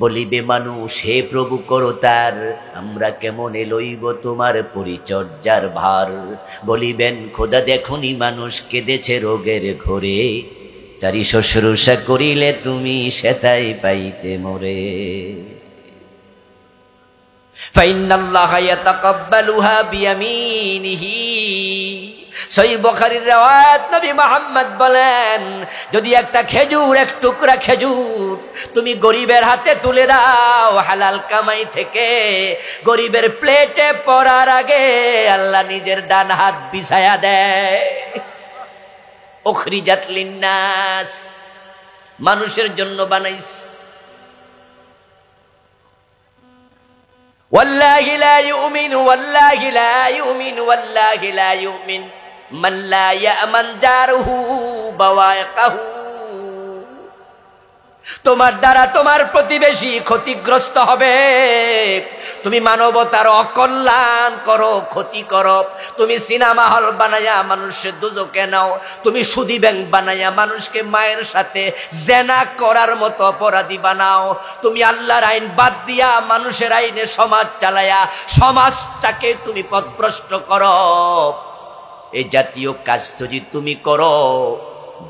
বলিবে মানুষ, হে প্রভু করতার, আমরা কেমনে লইব তোমার পরিচর্যার ভার। বলিবেন খোদা, দেখুনি মানুষ কেঁদেছে রোগের ঘোরে, তারি শুশ্রূষা করিলে তুমি সেটাই পাইতে মোরে। ফাইন্নাল্লাহা ইয়াতাকাব্বালুহা বিয়ামিনিহি। সহিহ বুখারীর riwayat, নবী মুহাম্মদ বলেন, যদি একটা খেজুর, এক টুকরা খেজুর তুমি গরিবের হাতে তুলে দাও হালাল কামাই থেকে, গরিবের প্লেটে পড়ার আগে আল্লাহ নিজের ডান হাত বিছায়া দেয়। উখরিজাত লিন্নাস, মানুষের জন্য বানাইছে। ওয়াল্লাহি লা ইউমিনু, ওয়াল্লাহি লা ইউমিনু, ওয়াল্লাহি লা ইউমিন মান লা ইয়ামান জারহু বাওয়াইকাহু। তোমার দ্বারা তোমার প্রতিবেশী ক্ষতিগ্রস্ত হবে। তুমি মানবতার অকল্যাণ করো, ক্ষতি করো। তুমি সিনেমা হল বানায়া মানুষের দুজকে নাও। তুমি সুদী ব্যাংক বানায়া মানুষকে মায়ের সাথে জেনা করার মতো অপরাধী বানাও। তুমি আল্লাহর আইন বাদ দিয়া মানুষের আইনে সমাজ চালায়া সমাজটাকে তুমি পথভ্রষ্ট করো। এই জাতীয় কাজ যদি তুমি করো,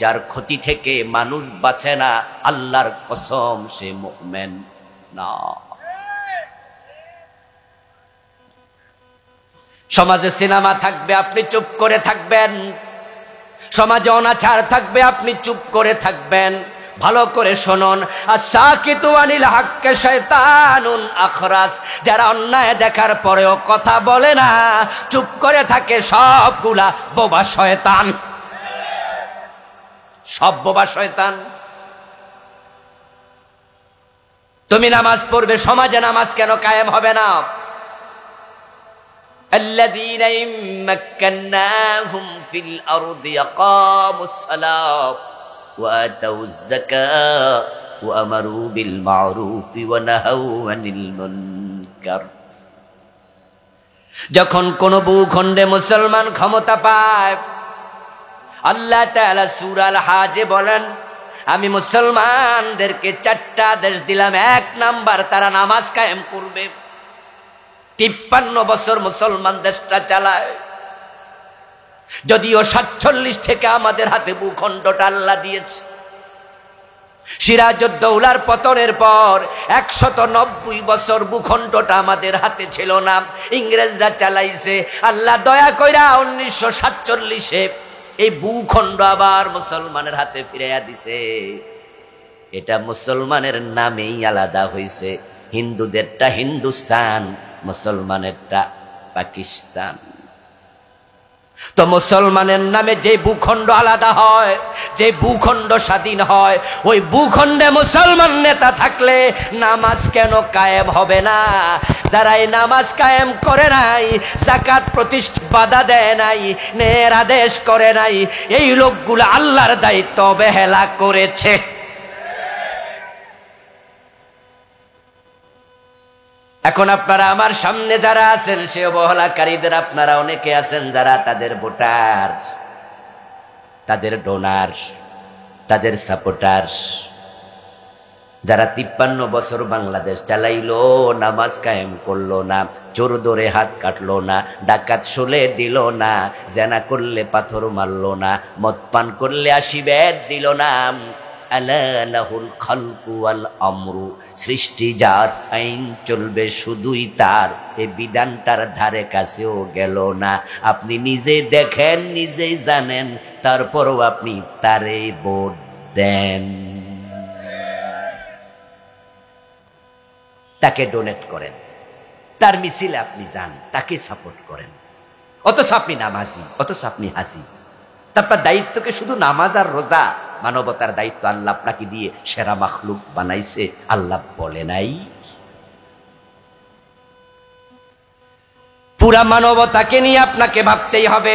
যার ক্ষতি থেকে মানুষ বাঁচে না, আল্লাহর কসম সে মুমিন না। সমাজে সিনেমা থাকবে, আপনি চুপ করে থাকবেন। সমাজে অনাচার থাকবে, আপনি চুপ করে থাকবেন। ভালো করে শুনুন, আস-সাকিতু আনিল হাক্কি শায়তানুন আখরাস। যারা অন্যায় দেখার পরেও কথা বলে না, চুপ করে থাকে, সবগুলা বোবা শয়তান। সব বোবা শয়তান। তুমি নামাজ পড়বে, সমাজে নামাজ কেন কায়েম হবে না? الذين إن مكناهم في الأرض أقاموا الصلاة وآتوا الزكاة وأمروا بالمعروف ونهوا عن المنكر। যখন কোন ভূখণ্ডে মুসলমান ক্ষমতা পায়, আল্লাহ তাআলা সূরা আল হাজে বলেন, আমি মুসলমানদেরকে 4টা আদেশ দিলাম। 1 নাম্বার, তারা নামাজ কায়েম করবে। 53 বছর মুসলমান দেশটা চালায়। যদিও 47 থেকে আমাদের হাতে ভূখণ্ডটা আল্লাহ দিয়েছে। সিরাজউদ্দৌলার পতনের পর 190 বছর ভূখণ্ডটা আমাদের হাতে ছিল না, ইংরেজরা চালাইছে। আল্লাহ দয়া কইরা 1947-এ এই ভূখণ্ড আবার মুসলমানের হাতে ফিরাইয়া দিছে। এটা মুসলমানের নামেই আলাদা হইছে। হিন্দুদেরটা হিন্দুস্তান, মুসলমানেরটা পাকিস্তান। তো মুসলমানের নামে যে ভূখণ্ড আলাদা হয়, যে ভূখণ্ড স্বাধীন হয়, ওই ভূখণ্ডে মুসলমান নেতা থাকলে নামাজ কেন কায়েম হবে না? যারা এই নামাজ কায়েম করে নাই, যাকাত প্রতিষ্ঠা বাধা দেয় নাই, ন্যায়ের আদেশ করে নাই, এই লোকগুলো আল্লাহর দায়িত্ব অবহেলা করেছে। এখন আপনারা আমার সামনে যারা আছেন, সে অবহেলাকারীদের আপনারা অনেকে আছেন যারা তাদের ভোটার, তাদের ডোনার, তাদের সাপোর্টার। যারা 53 বছর বাংলাদেশ চালাইলো, নামাজ কায়েম করলো না, চোর ধরে হাত কাটলো না, ডাকাত শুলে দিল না, জেনা করলে পাথর মারলো না, মদ পান করলে 80 বেদ দিল না, আলা লাহুল খালকু ওয়াল আমরু, সৃষ্টি যার, আইন চলবে শুধুই তার, এই বিধানটার ধারে কাছেও গেল না। আপনি নিজে দেখেন, নিজেই জানেন, তারপরও আপনি তারে ভোট দেন, তাকে ডোনেট করেন, তার মিছিলে আপনি যান, তাকে সাপোর্ট করেন, অথচ আপনি নামাজি, অথচ আপনি হাজি। তারপর দায়িত্বকে শুধু নামাজ আর রোজা, মানবতার দায়িত্ব আল্লাহ আপনাকে দিয়ে সেরা মাখলুক বানাইছে, আল্লাহ বলে নাই? পুরা মানবতাকে নিয়ে আপনাকে ভাবতেই হবে।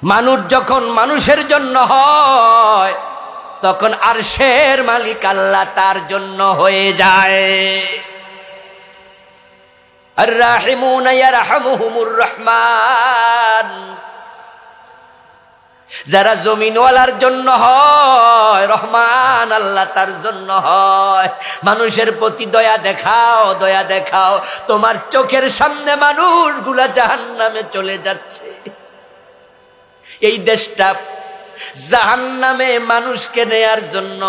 মানুষ যখন মানুষের জন্য হয়, তখন আরশের মালিক আল্লাহ তার জন্য হয়ে যায়। আর রাহিমুনা ইয়ারহামুহুমুর রহমান, যারা জমিনওয়ালার জন্য হয়, রহমান আল্লাহ তার জন্য হয়। মানুষের প্রতি দয়া দেখাও, দয়া দেখাও, তোমার চোখের সামনে মানুষগুলা জাহান্নামে চলে যাচ্ছে। এই দেশটা জাহান্নামে মানুষকে নেয়ার জন্য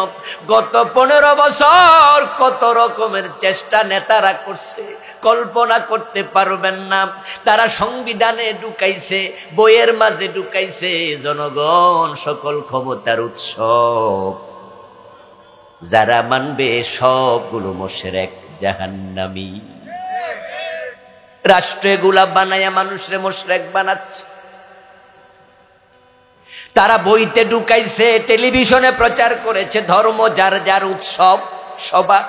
গত 15 বছর কত রকমের চেষ্টা নেতারা করছে, কল্পনা করতে পারবেন না। তারা সংবিধানে ঢুকাইছে, বইয়ের মাঝে ঢুকাইছে, জনগণ সকল ক্ষমতার উৎস, যারা মানবে সবগুলো মুশরিক, জাহান্নামী। রাষ্ট্র এগুলা বানায়া মানুষরে মুশরিক বানাচ্ছে। তারা বইতে ঢুকাইছে, টেলিভিশনে প্রচার করেছে, ধর্ম যার যার উৎসব, সবার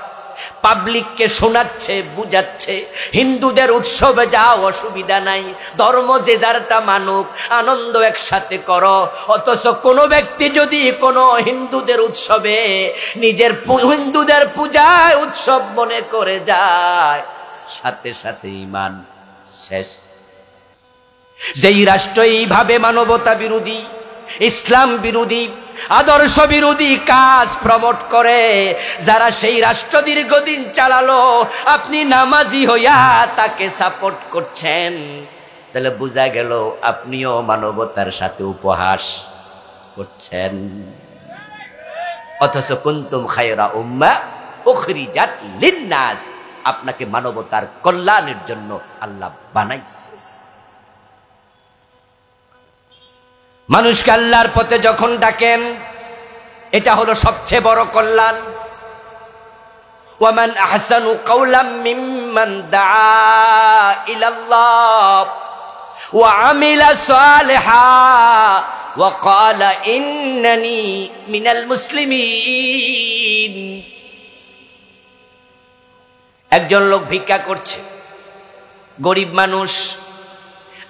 পাবলিককে শোনাচ্ছে, বুঝাচ্ছে, হিন্দুদের উৎসবে যাও, অসুবিধা নাই, ধর্ম যে যারটা মানুক, আনন্দ একসাথে করো। অথচ কোনো ব্যক্তি যদি কোনো হিন্দুদের উৎসবে নিজের হিন্দুদের পূজায় উৎসব মনে করে যায়, সাথে সাথে ঈমান শেষ। যেই রাষ্ট্র এইভাবে মানবতা বিরোধী, ইসলাম বিরোধী, আদর্শ বিরোধী কাজ প্রমোট করে, যারা সেই রাষ্ট্র দীর্ঘদিন চালালো, আপনি নামাজি হইয়া তাকে সাপোর্ট করছেন, তাহলে বোঝা গেল আপনিও মানবতার সাথে উপহাস করছেন। অথচ কুনতুম খায়রা উম্মাহ উখরিজাত লিন্নাস, আপনাকে মানবতার কল্যাণের জন্য আল্লাহ বানাইছে। মানুষকে আল্লাহর পথে যখন ডাকেন, এটা হলো সবচেয়ে বড় কল্যাণ। ওয়ামান আহসানু কাওলাম মিম্মান দাআ ইলাল্লাহ ওয়া আমিলা সালিহা ওয়া ক্বালা ইন্নানি মিনাল মুসলিমিন। একজন লোক ভিক্ষা করছে, গরিব মানুষ।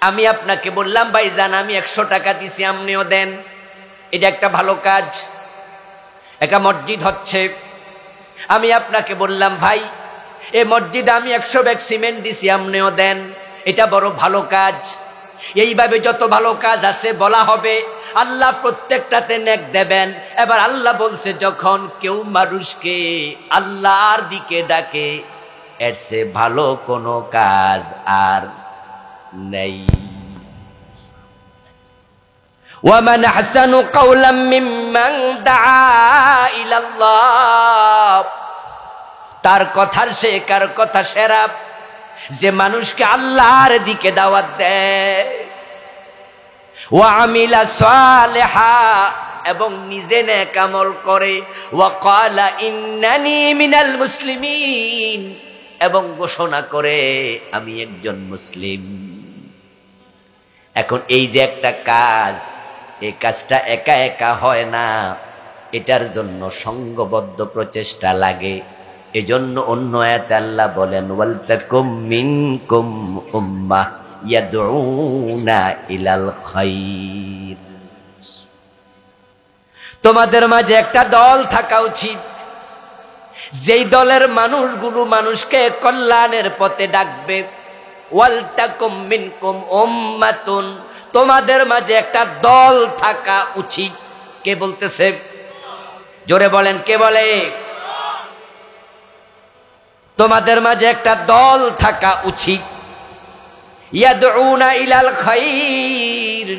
আমি আপনাকে বললাম, ভাইজান আমি 100 টাকা দিছি, আপনিও দেন, এটা একটা ভালো কাজ, একটা মসজিদ হচ্ছে। আমি আপনাকে বললাম, ভাই এই মসজিদে আমি 100 ব্যাগ সিমেন্ট দিছি, আপনিও দেন, এটা বড় ভালো কাজ। এইভাবে যত ভালো কাজ আছে বলা হবে, আল্লাহ প্রত্যেকটাতে নেক দেবেন। এবার আল্লাহ বলছে, যখন কেউ মানুষকে আল্লাহর দিকে ডাকে, এর চেয়ে ভালো কোনো কাজ আর নেই। ওয়ামান আহসানু কাওলাম মিম্মান দাআ ইলাল্লাহ, তার কথার সে কার কথা সেরা, যে মানুষকে আল্লাহর দিকে দাওয়াত দেয়। ওয়া আমিলা সালিহা, এবং নিজে নেক আমল করে। ওয়া ক্বালা ইন্নানি মিনাল মুসলিমিন, এবং ঘোষণা করে আমি একজন মুসলিম। এখন এই যে একটা কাজ, এই কাজটা একা একা হয় না, এটার জন্য সংঘবদ্ধ প্রচেষ্টা লাগে। এজন্য অন্য আয়াতে আল্লাহ বলেন, ওয়ালতাকুম মিনকুম উম্মাহ ইয়াদউনা ইলাল খায়র, তোমাদের মাঝে একটা দল থাকা উচিত, যেই দলের মানুষগুলো মানুষকে কল্যাণের পথে ডাকবে। ওয়ালতাকুম মিনকুম উম্মাতুন, তোমাদের মাঝে একটা দল থাকা উচিত। কে বলতেছে? জোরে বলেন, কে বলে? তোমাদের মাঝে একটা দল থাকা উচিত, ইয়াদউনা ইলাল খাইর,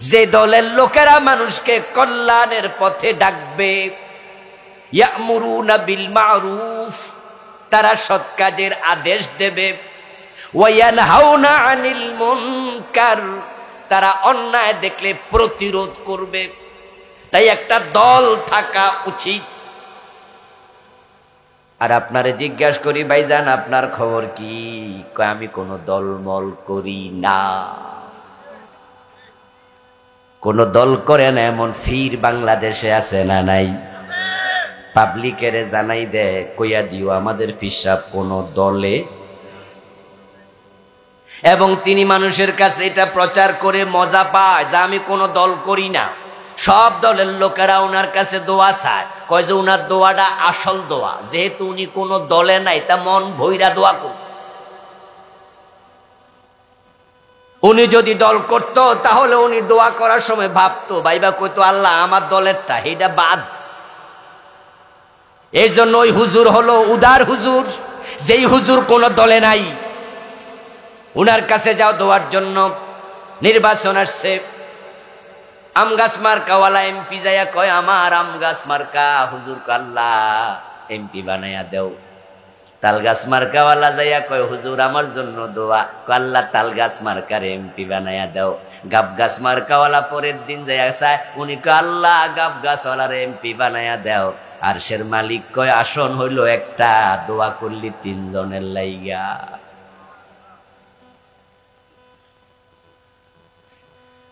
যে দলের লোকেরা মানুষকে কল্যাণের পথে ডাকবে, ইয়ামুরুনা বিল মারুফ, তারা সৎ কাজের আদেশ দেবে, ওয়া ইয়ানহাউনা আনিল মুনকার, তারা অন্যায় দেখলে প্রতিরোধ করবে। তাই একটা দল থাকা উচিত। আর আপনারে জিজ্ঞাসা করি, ভাইজান আপনার খবর কি? কয় আমি কোনো দলমল করি না। কোন দল করে না এমন ফির বাংলাদেশে আছে না নাই? পাবলিকের জানাই দেয়, কইয়া দিও আমাদের ফিসাব কোন দলে, এবং তিনি মানুষের কাছে এটা প্রচার করে মজা পায় যে আমি কোনো দল করি না। সব দলের লোকেরা ওনার কাছে দোয়া চায়, কয় যে ওনার দোয়াটা আসল দোয়া, যেহেতু উনি কোনো দলে নাই তা মন ভইরা দোয়া করুন। উনি যদি দল করত তাহলে উনি দোয়া করার সময় ভাবতো, ভাইবা কইতো আল্লাহ আমার দলেরটা এইটা বাদ। এই জন্য ওই হুজুর হলো উদার হুজুর, যেই হুজুর কোন দলে নাই। উনার কাছে যাও দোয়ার জন্য। নির্বাচন আসছে, আম গাছ মার্কাওয়ালা এমপি যাইয়া কয় আমার আম গাছ মার্কা হুজুর আল্লাহ এমপি বানাইয়া দেও। তাল গাছ মার্কাওয়ালা যাইয়া কয় হুজুর আমার জন্য দোয়া, আল্লাহ তাল গাছ মার্কার এমপি বানাইয়া দেও। গাব গাছ মার্কাওয়ালা পরের দিন যাইয়া চায়, উনি কয় আল্লাহ গাব গাছওয়ালার এমপি বানাইয়া দেও। আর সের মালিক কয় আসন হইল একটা, দোয়া করলি 3 জনের লাইগা।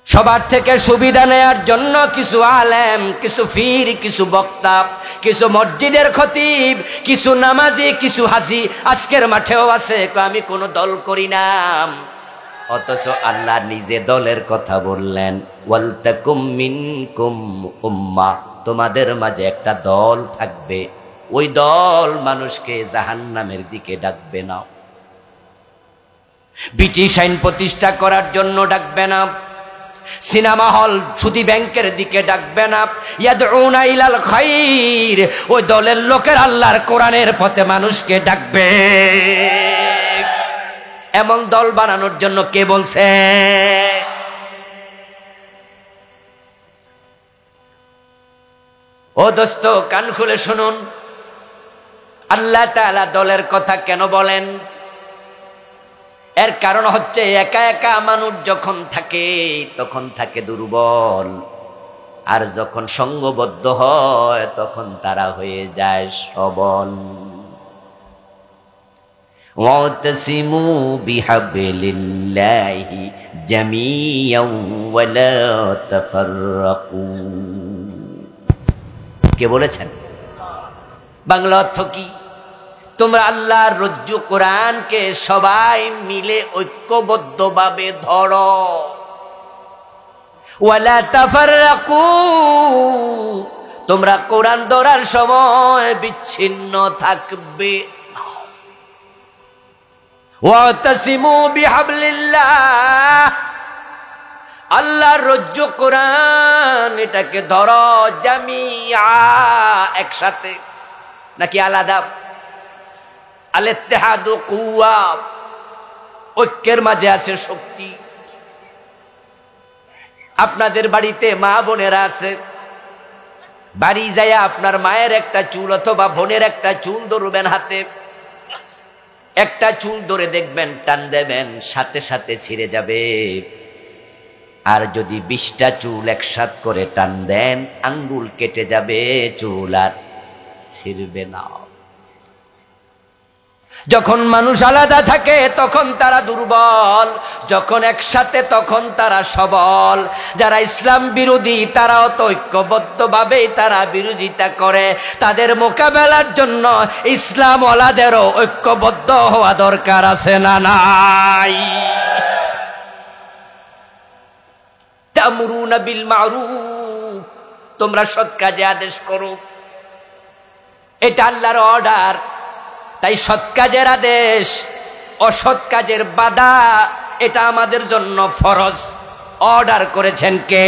সবার থেকে সুবিধা নেয়ার জন্য কিছু আলেম, কিছু ফির, কিছু বক্তা, কিছু মসজিদের খতিব, কিছু নামাজি, কিছু হাজি আজকের মাঠেও আছে, আমি কোন দল করি না। অথচ আল্লাহ নিজে দলের কথা বললেন, ওয়ালতাকুম মিনকুম উম্মাহ, তোমাদের মাঝে একটা দল থাকবে, ওই দল মানুষকে জাহান্নামের দিকে ডাকবে না, ব্রিটিশ আইন প্রতিষ্ঠা করার জন্য ডাকবে না, সিনেমা হল সুদী ব্যাংকের দিকে ডাকবে না, ইয়াদউনা ইলাল খাইর, ওই দলের লোকের আল্লাহর কোরআনের পথে মানুষকে ডাকবে। এমন দল বানানোর জন্য কে বলছে? ও দোস্ত কান খুলে শুনুন, আল্লাহ তাআলা দলের কথা কেন বলেন? এর কারণ হচ্ছে একা একা মানুষ যখন থাকে তখন থাকে দুর্বল, আর যখন সঙ্গবদ্ধ হয় তখন তারা হয়ে যায় সবল। ওয়াতাসিমু বিহাবলিল্লাহি জামিআন ওয়া লা তাফাররাকু। কে বলেছেন? বাংলা অর্থ কি? তোমরা আল্লাহর রজ্জু কোরআনকে সবাই মিলে ঐক্যবদ্ধভাবে ধরো, ওয়ালা তাফাররাকু, তোমরা কোরআন ধরার সময় বিচ্ছিন্ন থাকবে। ওয়াতাসিমু বিহাবলিল্লাহ, আল্লাহর রজ্জু কোরআন এটাকে ধরো, জামিআ একসাথে, নাকি আলাদা? আল ইত্তিহাদু কুওয়া, ঐক্যের মাঝে আছে শক্তি। আপনাদের বাড়িতে মা বোনেরা আছে, বাড়ি যায়া আপনার মায়ের একটা চুল অথবা বোনের একটা চুল ধরবেন হাতে, একটা চুল ধরে দেখবেন টান দেবেন, সাথে সাথে ছিঁড়ে যাবে। আর যদি 20টা চুল একসাথ করে টান দেন, আঙ্গুল কেটে যাবে, চুল আর ছিঁড়বে না। যখন মানুষ আলাদা থাকে তখন তারা দুর্বল, যখন একসাথে তখন তারা সবল। যারা ইসলাম বিরোধী তারাও তো ঐক্যবদ্ধভাবেই তারা বিরোধিতা করে। তাদের মোকাবেলার জন্য ইসলাম ওয়ালাদেরও ঐক্যবদ্ধ হওয়া দরকার আছে না নাই? তা'মুরুনা বিল মারুফ, তোমরা সৎ কাজে আদেশ করো, এটা আল্লাহর অর্ডার। তাই সৎ কাজের আদেশ, অসৎ কাজের বাধা, এটা আমাদের জন্য ফরজ। অর্ডার করেছেন কে?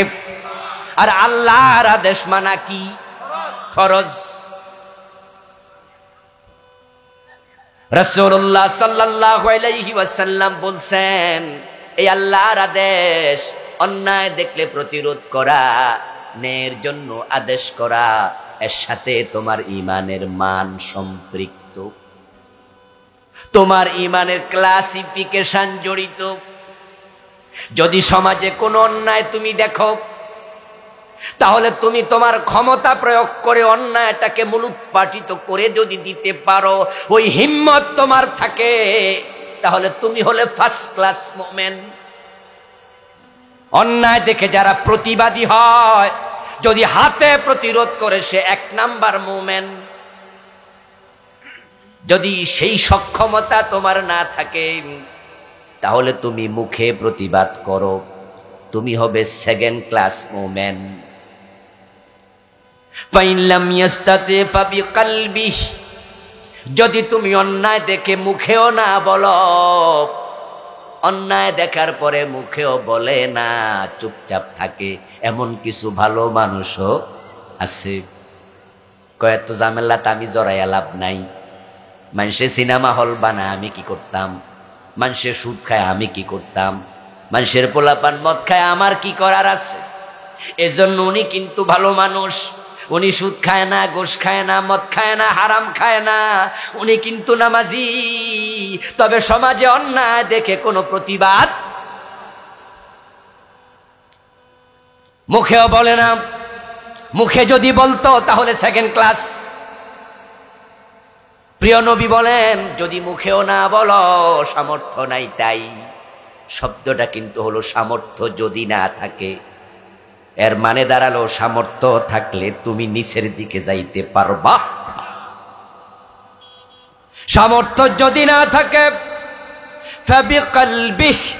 আর আল্লাহর আদেশ মানা কি? ফরজ। রাসূলুল্লাহ সাল্লাল্লাহু আলাইহি ওয়াসাল্লাম বলছেন, এই আল্লাহর আদেশ, অন্যায় দেখলে প্রতিরোধ করা, ন্যায়ের জন্য আদেশ করা, এর সাথে তোমার ঈমানের মান সম্পৃক্ত, তোমার ঈমানের ক্লাসিফিকেশন জড়িত। যদি সমাজে কোনো অন্যায় তুমি দেখো, তাহলে তুমি তোমার ক্ষমতা প্রয়োগ করে অন্যায়টাকে মূলোৎপাটিত করে যদি দিতে পারো, ওই হিম্মত তোমার থাকে, তাহলে তুমি হলে ফার্স্ট ক্লাস মুমিন। অন্যায় দেখে যারা প্রতিবাদী হয়, যদি হাতে প্রতিরোধ করে, সে 1 নাম্বার মুমিন। যদি সেই সক্ষমতা তোমার না থাকে, তাহলে তুমি মুখে প্রতিবাদ করো, তুমি হবে 2nd ক্লাস মুমিন। ফাইনলাম ইয়াস্তাতি ফাবিকলবিহি, যদি তুমি অন্যায় দেখে মুখেও না বলো, অন্যায় দেখার পরে মুখেও বলে না, চুপচাপ থাকে, এমন কিছু ভালো মানুষও আছে। কয়েক তো ঝামেলাটা আমি জড়াইয়া লাভ নাই। মানুষে সিনেমা হল বানায়, আমি কি করতাম? মানুষের সুদ খায়, আমি কি করতাম? মানুষের পোলাপান মদ খায়, আমার কি করার আছে? এজন্য উনি কিন্তু ভালো মানুষ। উনি সুদ খায় না, গোশ খায় না, মদ খায় না, হারাম খায় না, উনি কিন্তু নামাজি। তবে সমাজে অন্যায় দেখে কোনো প্রতিবাদ মুখেও বলে না। মুখে যদি বলতো তাহলে 2nd ক্লাস। প্রিয় নবী বলেন, যদি মুখেও না বলো, সামর্থ্য নাই তাই। শব্দটা কিন্তু হলো সামর্থ্য যদি না থাকে, এর মানে দাঁড়ালো সামর্থ্য থাকলে তুমি নিচের দিকে যাইতে পারবা। সামর্থ্য যদি না থাকে, ফাবিকলবিহি,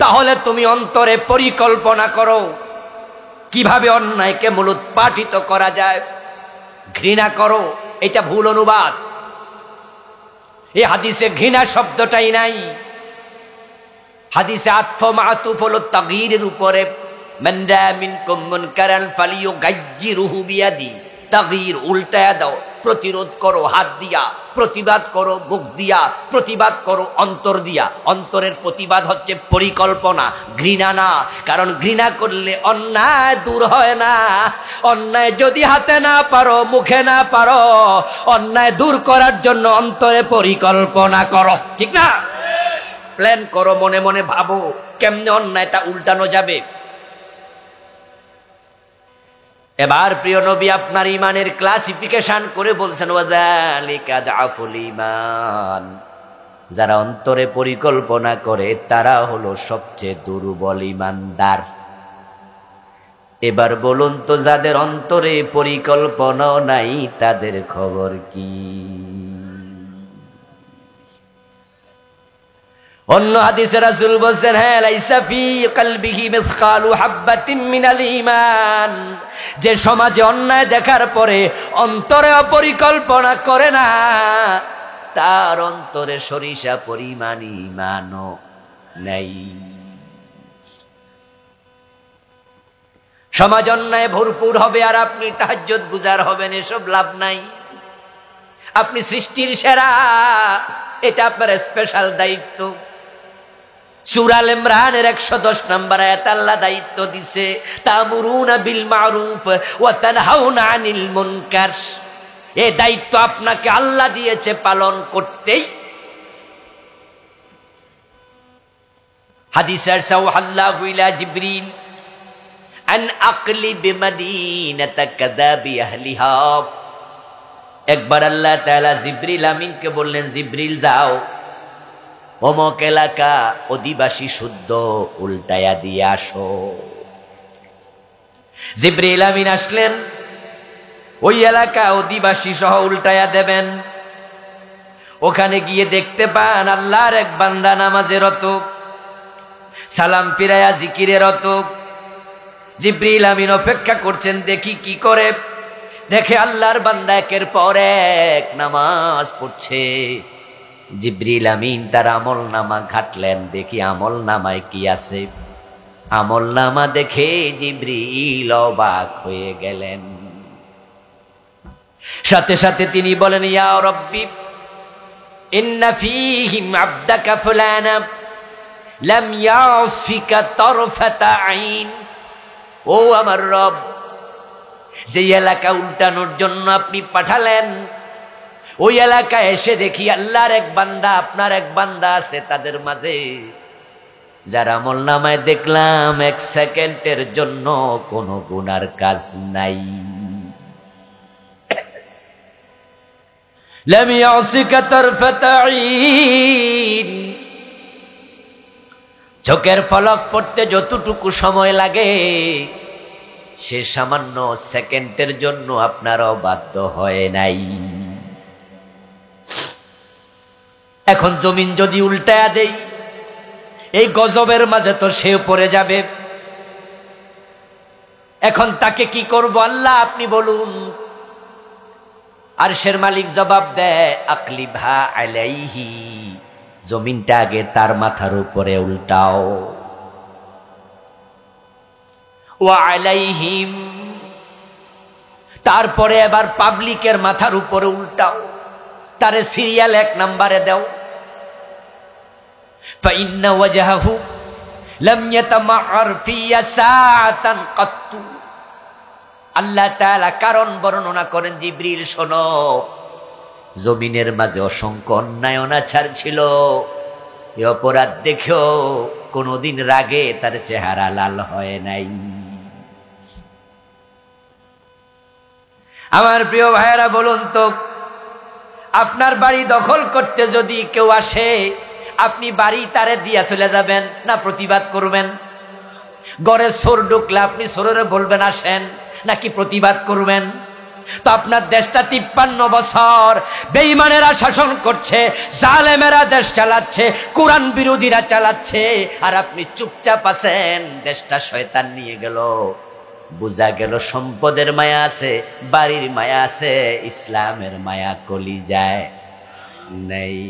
তাহলে তুমি অন্তরে পরিকল্পনা করো কিভাবে অন্যায়কে মূলোৎপাটিত করা যায়। ঘৃণা করো, এটা ভুল অনুবাদ। এই হাদিসে ঘৃণা শব্দটাই নাই। হাদিসে আতফ মাতুফ হলো তাগয়ীরের উপরে। মান রাআ মিনকুম মুনকারান ফালিয়ুগায়্যিরহু বিয়াদি, তাগয়ীর উল্টায়া দাও, প্রতিরোধ করো হাত দিয়া, প্রতিবাদ করো মুখ দিয়া, প্রতিবাদ করো অন্তর দিয়া। অন্তরের প্রতিবাদ হচ্ছে পরিকল্পনা, ঘৃণা না। কারণ ঘৃণা করলে অন্যায় দূর হয় না। অন্যায় যদি হাতে না পারো, মুখে না পারো, অন্যায় দূর করার জন্য অন্তরে পরিকল্পনা করো, ঠিক না? প্ল্যান করো, মনে মনে ভাবো কেমনে অন্যায়টা উল্টানো যাবে। এবার প্রিয় নবী আপনার ঈমানের ক্লাসিফিকেশন করে বলছেন, ওয়াযালিকা দাফুল ঈমান, যারা অন্তরে পরিকল্পনা করে তারা হলো সবচেয়ে দুর্বল ঈমানদার। এবার বলুন তো, যাদের অন্তরে পরিকল্পনা নাই তাদের খবর কি? অন্য হাদিসে রাসূল বলেন, হ্যাঁ, লাইসা ফি কলবিহি মিসকালু হাববাতিন মিনাল ঈমান, যে সমাজে অন্যায় দেখার পরে অন্তরে পরিকল্পনা করে না, তার অন্তরে সরিষা পরিমাণ ঈমানও নাই। সমাজ অন্যায় ভরপুর হবে আর আপনি তাহাজ্জুদ গুজার হবেন, এসব লাভ নাই। আপনি সৃষ্টির সেরা, এটা আপনার স্পেশাল দায়িত্ব। সূরা আল ইমরানের 110 নম্বর আয়াত আল্লাহ দায়িত্ব দিছে, তা'মুরুনা বিল মা'রুফ ওয়া তানহাউনা আনিল মুনকার। এই দায়িত্ব আপনাকে আল্লাহ দিয়েছে, পালন করতেই। হাদিসে সাওহাল্লাহু ইলা জিবরিল আন আকলি বিমাদিনাতা কাযা বিআহলিহা। একবার আল্লাহ তাআলা জিবরিল আমিনকে বললেন, জিবরিল যাও অমুক এলাকা অধিবাসী শুদ্ধ উল্টায়া দিয়ে আসো। জিবরিল আমিন আসলেন, ওই এলাকা অধিবাসী সহ উল্টায়া দেবেন। ওখানে গিয়ে দেখতে পান আল্লাহর এক বান্দা নামাজে রত, সালাম ফিরায়া জিকিরে রত। জিবরিল আমিন অপেক্ষা করছেন দেখি কি করে। দেখে আল্লাহর বান্দা একের পর এক নামাজ পড়ছে। জিবরিল আমিন তার আমল নামা ঘাটলেন, দেখি আমল নামায় কি আছে। আমল নামা দেখে জিবরিল অবাক হয়ে গেলেন। সাথে সাথে তিনি বলেন, ইয়া রব্বি ইন্না ফীহিম আবদাকা ফুলানা লাম ইয়াসিকা তারফাতা আইন। ও আমার রব, যে এলাকা উল্টানোর জন্য আপনি পাঠালেন, ওই এলাকায় এসে দেখি আল্লাহর এক বান্দা, আপনার এক বান্দা আছে তাদের মাঝে, যার আমলনামায় দেখলাম 1 সেকেন্ডের জন্য কোনো গুনার কাজ নাই। লাম ইয়াসিকা তারফাতা আইন। চোখের পলক পড়তে যতটুকু সময় লাগে, সে সামান্য সেকেন্ডের জন্য আপনারও বাধ্য হয় নাই। এখন জমিন যদি উল্টায়া দেই, এই গজবের মাঝে তো সেও পড়ে যাবে। এখন তাকে কি করব আল্লাহ আপনি বলুন। আরশের মালিক জবাব দেয়, আকলিভা আলাইহি, জমিনটা আগে তার মাথার উপরে উল্টাও। ওয়া আলাইহিম, তারপরে এবার পাবলিকের মাথার উপরে উল্টাও, তারে সিরিয়াল 1 নম্বরে দাও। ফাইন্না ওয়াজহাহু লাম ইয়াতামাআর ফিয়া সাআতান কাত্তু। আল্লাহ তাআলা কারণ বর্ণনা করেন, জিবরিল শোনো, জমিনের মাঝে অসংখ্য অন্যায় অনাচার ছিল, এই অপরাধ দেখো কোনদিন রাগে তার চেহারা লাল হয় নাই। আমার প্রিয় ভাইয়েরা বলুন তো, আপনার বাড়ি দখল করতে যদি কেউ আসে, আপনি বাড়ি তারে দিয়া চলে যাবেন না প্রতিবাদ করবেন? ঘরে চোর ঢুকলে আপনি চোরের বলবেন আসেন, নাকি প্রতিবাদ করবেন? তো আপনার দেশটা 53 বছর বেঈমানেরা শাসন করছে, জালেমেরা দেশ চালাচ্ছে, কোরআন বিরোধীরা চালাচ্ছে, আর আপনি চুপচাপ আছেন। দেশটা শয়তান নিয়ে গেল, বুঝা গেল সম্পদের মায়া আছে, বাড়ির মায়া আছে, ইসলামের মায়া কলিজায় নেই।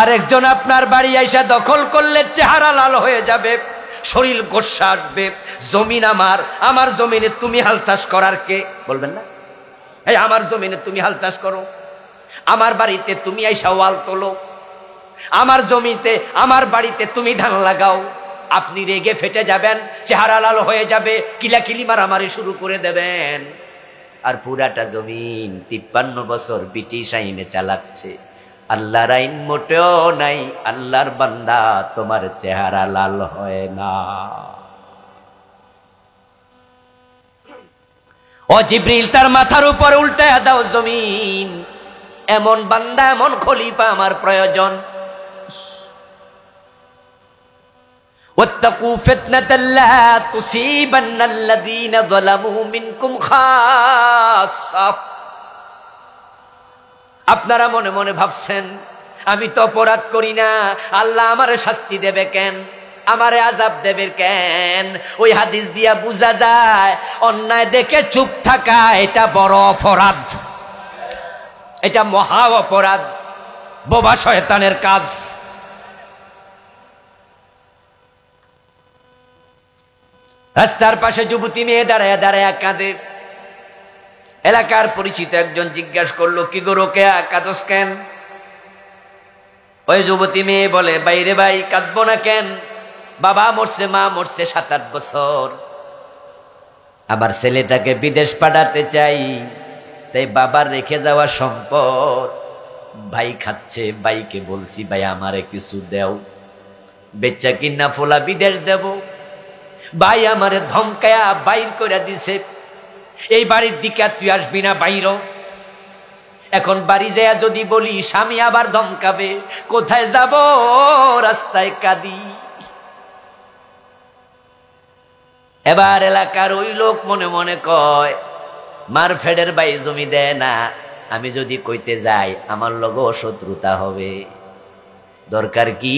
আরেকজন আপনার বাড়ি আইসা দখল করলে চেহারা লাল হয়ে যাবে, শরীর গোস্বা আসবে, জমিন আমার, আমার জমিনে তুমি হাল চাষ করার কে? বলবেন না, এই আমার জমিনে তুমি হাল চাষ করো, আমার বাড়িতে তুমি আইসা ওয়াল তোলো, আমার জমিতে আমার বাড়িতে তুমি ধান লাগাও। আপনি রেগে ফেটে যাবেন, চেহারা লাল হয়ে যাবে, কিলাকিলি মারামারি শুরু করে দেবেন। আর পুরাটা জমিন 53 বছর ব্রিটিশ আইনে চালাচ্ছে, আল্লাহর আইন মোটেও নাই। আল্লাহর বান্দা, তোমার চেহারা লাল হয় না। ও জিবরিল, তার মাথার উপর উল্টায়া দাও জমিন। এমন বান্দা, এমন খলিফা আমার প্রয়োজন। ওয়াত্তাকু ফিতনাতাল লা তুসিবান্নাল্লাযীনা যালামু মিনকুম খাসসা। আপনারা মনে মনে ভাবছেন, আমি তো অপরাধ করি না, আল্লাহ আমারে শাস্তি দেবে কেন, আমারে আযাব দেবে কেন? ওই হাদিস দিয়া বোঝা যায়, অন্যায় দেখে চুপ থাকা এটা বড় অপরাধ, এটা মহা অপরাধ, বোবা শয়তানের কাজ। রাস্তার পাশে যুবতী মেয়ে দাঁড়ায় দাঁড়ায় কাঁদে। এলাকার পরিচিত একজন জিজ্ঞাসা করলো, কি গো রোকেয়া, কাঁদস কেন? ওই যুবতী মেয়ে বলে, বাইরে ভাই, কাঁদবো না কেন? বাবা মরছে, মা মরছে 7-8 বছর, আবার ছেলেটাকে বিদেশ পাঠাতে চাই, তাই বাবার রেখে যাওয়া সম্পদ ভাই খাচ্ছে। ভাইকে বলছি, ভাই আমারে কিছু দেও, বেচা কিনা ফোলা বিদেশ দেব। ভাই আমারে ধমকায়া বাইর করে দিছে, এই বাড়ির দিকে তুই আসবি না, বাইর। এখন বাড়ি যায় যদি বলি, স্বামী আবার ধমকাবে, কোথায় যাব, রাস্তায় কাঁদি। এবার এলাকার ওই লোক মনে মনে কয়, মার ফেডের ভাই জমি দেয় না, আমি যদি কইতে যাই আমার লগও শত্রুতা হবে, দরকার কি,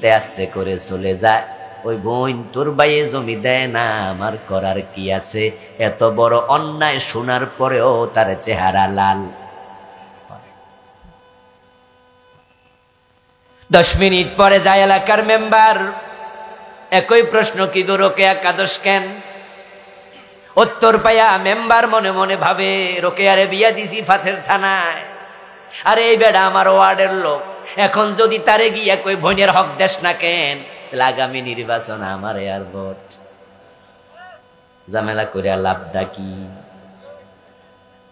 তে আস্তে করে চলে যায়। ওই বোন, তোর ভাইয়ে জমি দেয় না, আমার করার কি আছে? এত বড় অন্যায় শোনার পরেও তার চেহারা লাল। 10 মিনিট পরে যায় এলাকার মেম্বার, একই প্রশ্ন, কি গো রোকেয়া, কাঁদস কেন? উত্তর পাইয়া মেম্বার মনে মনে ভাবে রোকেয়ারে বিয়া দিছি ফাতের থানায়, আরে এই বেড়া আমার ওয়ার্ডের লোক, এখন যদি তারে গিয়া কই বোনের হক দেশ না কেন, তাহলে আগামী নির্বাচন আমার আর ভোট, ঝামেলা করে লাভটা কি?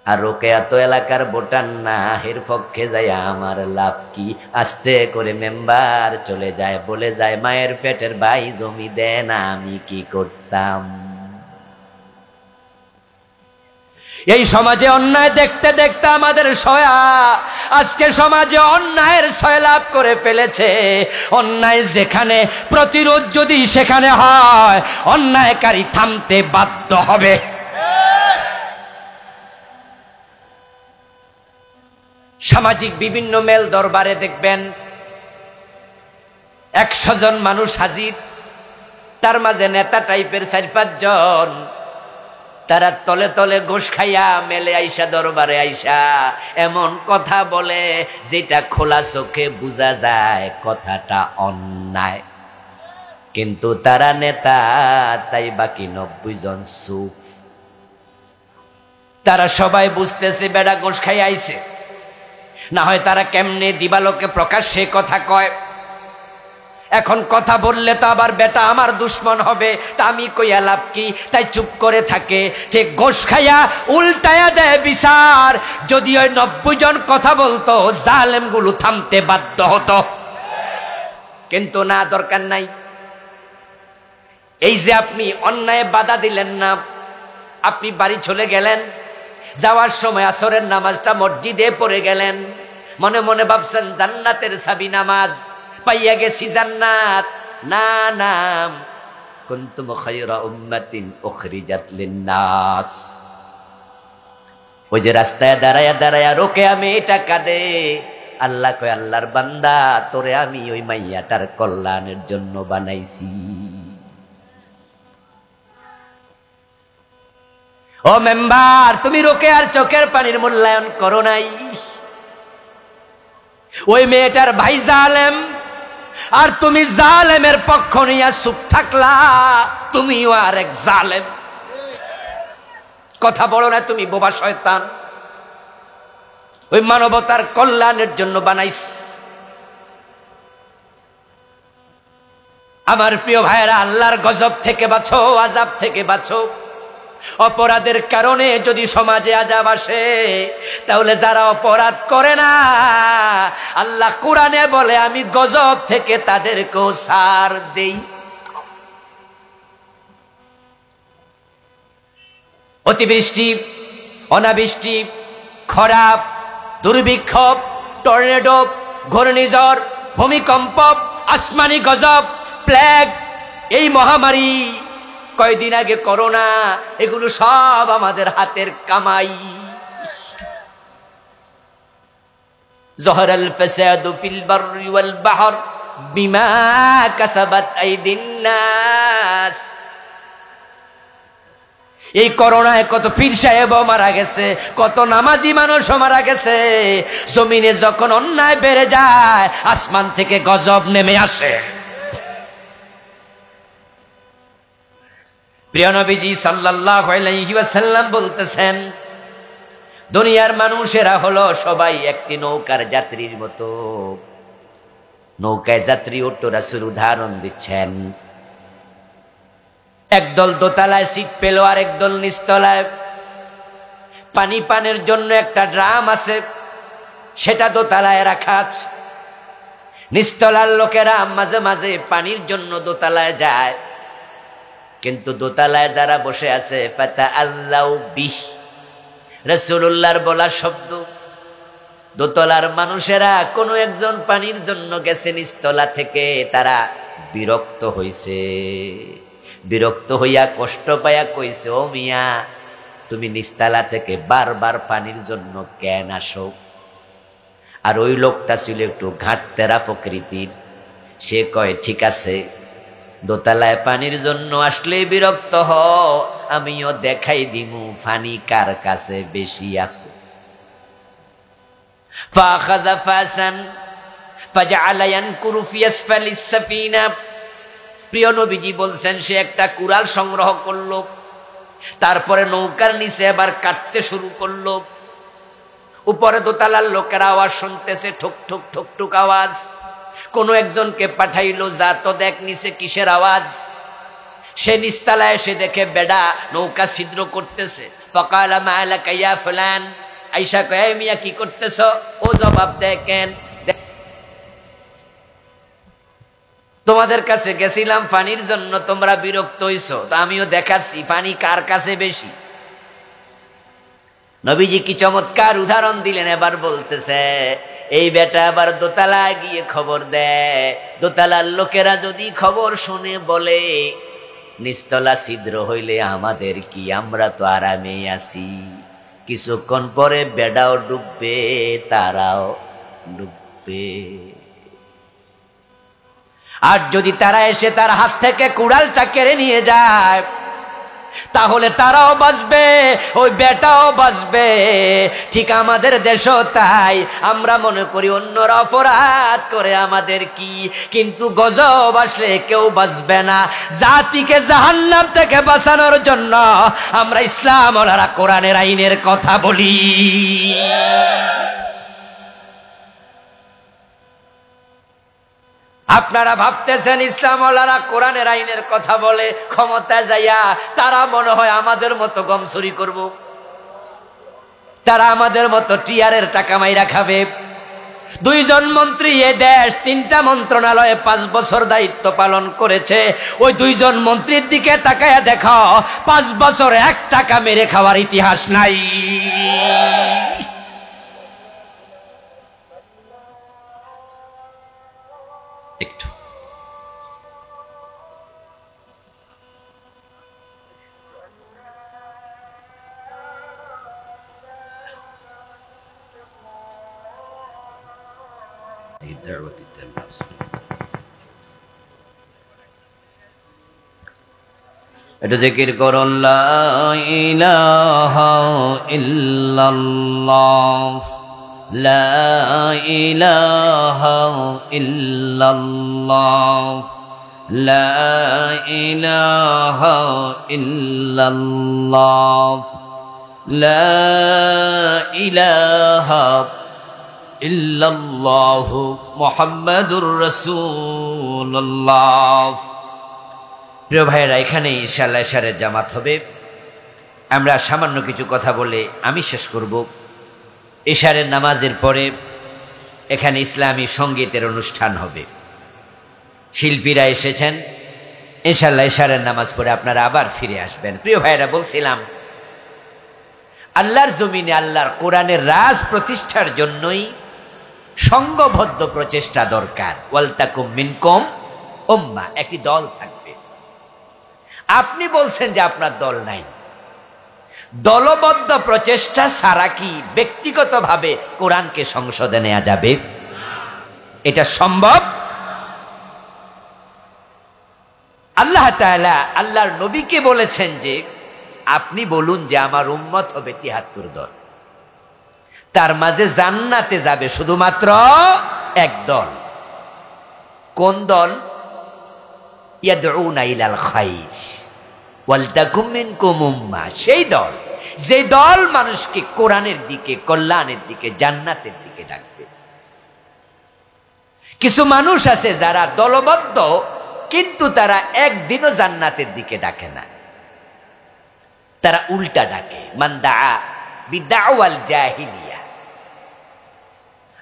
আর রোকেয়া তো এলাকার ভোটার না, এর পক্ষে যায় আমার লাভ কি? আস্তে করে মেম্বার চলে যায়, বলে যায় মায়ের পেটের ভাই জমি দেন, আমি কি করতাম? এই সমাজে অন্যায় দেখতে দেখতে আমাদের সয়া আজকে সমাজে অন্যায়ের সয়লাভ করে ফেলেছে। অন্যায় যেখানে প্রতিরোধ যদি সেখানে হয়, অন্যায়কারী থামতে বাধ্য হবে। সামাজিক বিভিন্ন মেল দরবারে দেখবেন 100 জন মানুষ হাজির, তার মাঝে নেতা টাইপের 4-5 জন, তারা তলে তলে ঘুষ খাইয়া মেলে আইসা দরবারে আইসা এমন কথা বলে যেটা খোলা চোখে বোঝা যায় কথাটা অন্যায়, কিন্তু তারা নেতা, তাই বাকি 90 জন চুপ। তারা সবাই বুঝতেছে বেড়া ঘুষ খাইয়া আইছে, না হয় তারা কেমনে দিবালোকে প্রকাশ্যে কথা কয়। এখন কথা বললে তো আবার বেটা আমার দুশ্মন হবে, তা আমি কইয়া লাভ কি? তাই চুপ করে থাকে। ঠিক ঘোষ খাইয়া উল্টায়া দেয় বিচার। যদি ওই 90 জন কথা বলতো, জালেম গুলো থামতে বাধ্য হতো, কিন্তু না, দরকার নাই। এই যে আপনি অন্যায় বাধা দিলেন না, আপনি বাড়ি চলে গেলেন, যাওয়ার সময় আসরের নামাজটা মসজিদে পড়ে গেলেন, মনে মনে ভাবছেন জান্নাতের চাবি নামাজ পাইয়া গেছি জান্নাত। না নাম কুনতুম খায়রা উম্মাতিন উখরিজাত লিন-নাস। ওই যে রাস্তায় দাঁড়ায়া দাঁড়ায়া রোকেয়া মেয়েটা কাঁদে, আল্লাহ কয় আল্লাহর বান্দা, তোরে আমি ওই মাইয়াটার কল্যাণের জন্য বানাইছি। ও মেম্বার, তুমি রোকেয়ার চোখের পানির মূল্যায়ন করো নাই। ওই মেয়েটার ভাই জালেম, আর তুমি জালেমের পক্ষ নিয়ে চুপ থাকলা, তুমিও আর এক জালেম। কথা বলো না, তুমি বোবা শয়তান। ওই মানবতার কল্যাণের জন্য বানাইস। আমার প্রিয় ভাইয়েরা, আল্লাহর গজব থেকে বাঁচো, আযাব থেকে বাঁচো। অপরাধের কারণে যদি সমাজে আযাব আসে, তাহলে যারা অপরাধ করে না, আল্লাহ কোরআনে বলে আমি গজব থেকে তাদেরকেও ছাড় দেই। অতিবৃষ্টি, অনাবৃষ্টি, খরা, দুর্ভিক্ষ, টর্নেডো, ঘূর্ণিঝড়, ভূমিকম্প, আসমানি গজব, প্লেগ, এই মহামারী, কয়দিন আগে করোনা, এগুলো সব আমাদের হাতের কামাই। জহরাল ফাসাদু ফিল বাররি ওয়াল বাহর বিমা কাসাবাত আইদিন নাস। এই করোনায় কত পীর সাহেবও মারা গেছে, কত নামাজি মানুষও মারা গেছে। জমিনে যখন অন্যায় বেড়ে যায়, আসমান থেকে গজব নেমে আসে। প্রিয় নবীজি সাল্লাল্লাহু আলাইহি ওয়াসাল্লাম বলতেছেন, দুনিয়ার মানুষেরা হলো সবাই একটি নৌকার যাত্রীর মতো। নৌকায় যাত্রী ওঠো, রাসূল উদাহরণ দিচ্ছেন। একদল দোতলায় সিট পেল, আর একদল নিচতলায়। পানি পানের জন্য একটা ড্রাম আছে, সেটা দোতলায় রাখা আছে। নিচতলার লোকেরা মাঝে মাঝে পানির জন্য দোতলায় যায়, কিন্তু দোতলায় যারা বসে আছে ফাতাআল্লাউ বিহ, রাসূলুল্লাহর বলা শব্দ। দোতলার মানুষেরা কোনো একজন পানির জন্য গেছে নিচতলা থেকে, তারা বিরক্ত হইছে। বিরক্ত হইয়া কষ্ট পাইয়া কইছে, ও মিয়া, তুমি নিচতলা থেকে বারবার পানির জন্য কেন আসো? আর ওই লোকটা ছিল একটু ঘাটতেরা প্রকৃতির। সে কয়, ঠিক আছে, দোতলায় পানির জন্য আসলে বিরক্ত হ, আমিও দেখাই দিমু পানি কার কাছে বেশি আছে। ফাখাযা ফাসান ফাজআলা ইয়ানকুরু ফি আসফালিস সাফিনা। প্রিয় নবীজি বলছেন, সে একটা কুড়াল সংগ্রহ করলো, তারপরে নৌকার নিচে এবার কাটতে শুরু করলো। উপরে দোতলার লোকেরা আওয়াজ শুনতেছে, ঠুক ঠুক ঠুক ঠুক আওয়াজ। কোন একজনকে পাঠাইলো, যা তো দেখ নিচে কিসের আওয়াজ। সে নিচতলায় এসে দেখে বেড়া নৌকা ছিদ্র করতেছে। ফাকালা মা লাকা ইয়া ফুলান, আয়েশা কয়, মিয়া কি করতেছ? ও জবাব দেখেন, তোমাদের কাছে গেছিলাম পানির জন্য, তোমরা বিরক্ত হইছো, তো আমিও দেখাচ্ছি পানি কার কাছে বেশি। নবীজি কি চমৎকার উদাহরণ দিলেন। এবার বলতেছে, এই বেটা আবার দোতলায় গিয়ে খবর দেয়। দোতলার লোকেরা যদি খবর শুনে বলে নিচতলা ছিদ্র হইলে আমাদের কি, আমরা তো আরামে আছি। কিছুক্ষণ পরে বেড়াও ডুববে, তারাও ডুববে। আর যদি তারা এসে তার হাত থেকে কুড়ালটা কেড়ে নিয়ে যায়, তাহলে তারাও বাঁচবে, ওই বেটাও বাঁচবে। ঠিক আমাদের দেশও তাই। আমরা মনে করি অন্যরা অপরাধ করে আমাদের কি, কিন্তু গজব আসলে কেউ বাঁচবে না। জাতিকে জাহান্নাম থেকে বাঁচানোর জন্য আমরা ইসলাম ওয়ালারা কোরআনের আইনের কথা বলি। আপনারা ভাবতেছেন ইসলাম ওয়ালারা কোরআনের আইনের কথা বলে, ক্ষমতায় যাইয়া তারা মনে হয় আমাদের মতো গম চুরি করব, তারা আমাদের মতো টিয়ারের টাকা মাইরা খাবে। 2 জন মন্ত্রী এ দেশ 3টা মন্ত্রণালয়ে 5 বছর দায়িত্ব পালন করেছে। ওই 2 জন মন্ত্রীর দিকে তাকায়া দেখো, 5 বছর 1 টাকা মেরে খাওয়ার ইতিহাস নাই। একটু এটা জিকির করুন, লা ইলাহা ইল্লাল্লাহ, লা ইলাহা ইল্লাল্লাহ, লা ইলাহা ইল্লাল্লাহ, লা ইলাহা ইল্লাল্লাহ মুহাম্মাদুর রাসূলুল্লাহ। প্রিয় ভাইয়েরা, এখানে ইনশাআল্লাহ ইশারের জামাত হবে। আমরা সামান্য কিছু কথা বলে আমি শেষ করব। ইশারের নামাজের পরে এখানে ইসলামী সঙ্গীতের অনুষ্ঠান হবে। শিল্পীরা এসেছেন, ইনশাআল্লাহ ইশারের নামাজ পড়ে আপনারা আবার ফিরে আসবেন। প্রিয় ভাইয়েরা, বলছিলাম আল্লাহর জমিনে আল্লাহর কোরআনের রাজ প্রতিষ্ঠার জন্যই সংঘবদ্ধ প্রচেষ্টা দরকার। ওয়ালতাকুম মিনকুম উম্মাহ, একটি দল থাকবে। আপনি বলছেন যে আপনার দল নাই, দলবদ্ধ প্রচেষ্টা ছাড়া কি ব্যক্তিগতভাবে কোরআনকে সংসদে নেওয়া যাবে? এটা সম্ভব? আল্লাহ তাআলা আল্লাহর নবীকে বলেছেন যে আপনি বলুন যে আমার উম্মত হবে ৭৩ দল, তার মাঝে জান্নাতে যাবে শুধুমাত্র 1 দল। কোন দল? ইয়াদউনা ইলাল খায়র ওয়ালতাকুম মিনকুম উম্মাহ, সেই দল যে দল মানুষকে কোরআনের দিকে, কল্যাণের দিকে, জান্নাতের দিকে ডাকবে। কিছু মানুষ আছে যারা দলবদ্ধ কিন্তু তারা একদিনও জান্নাতের দিকে ডাকে না, তারা উল্টা ডাকে। মান দাআ বিদাওয়াল জাহিলিয়া,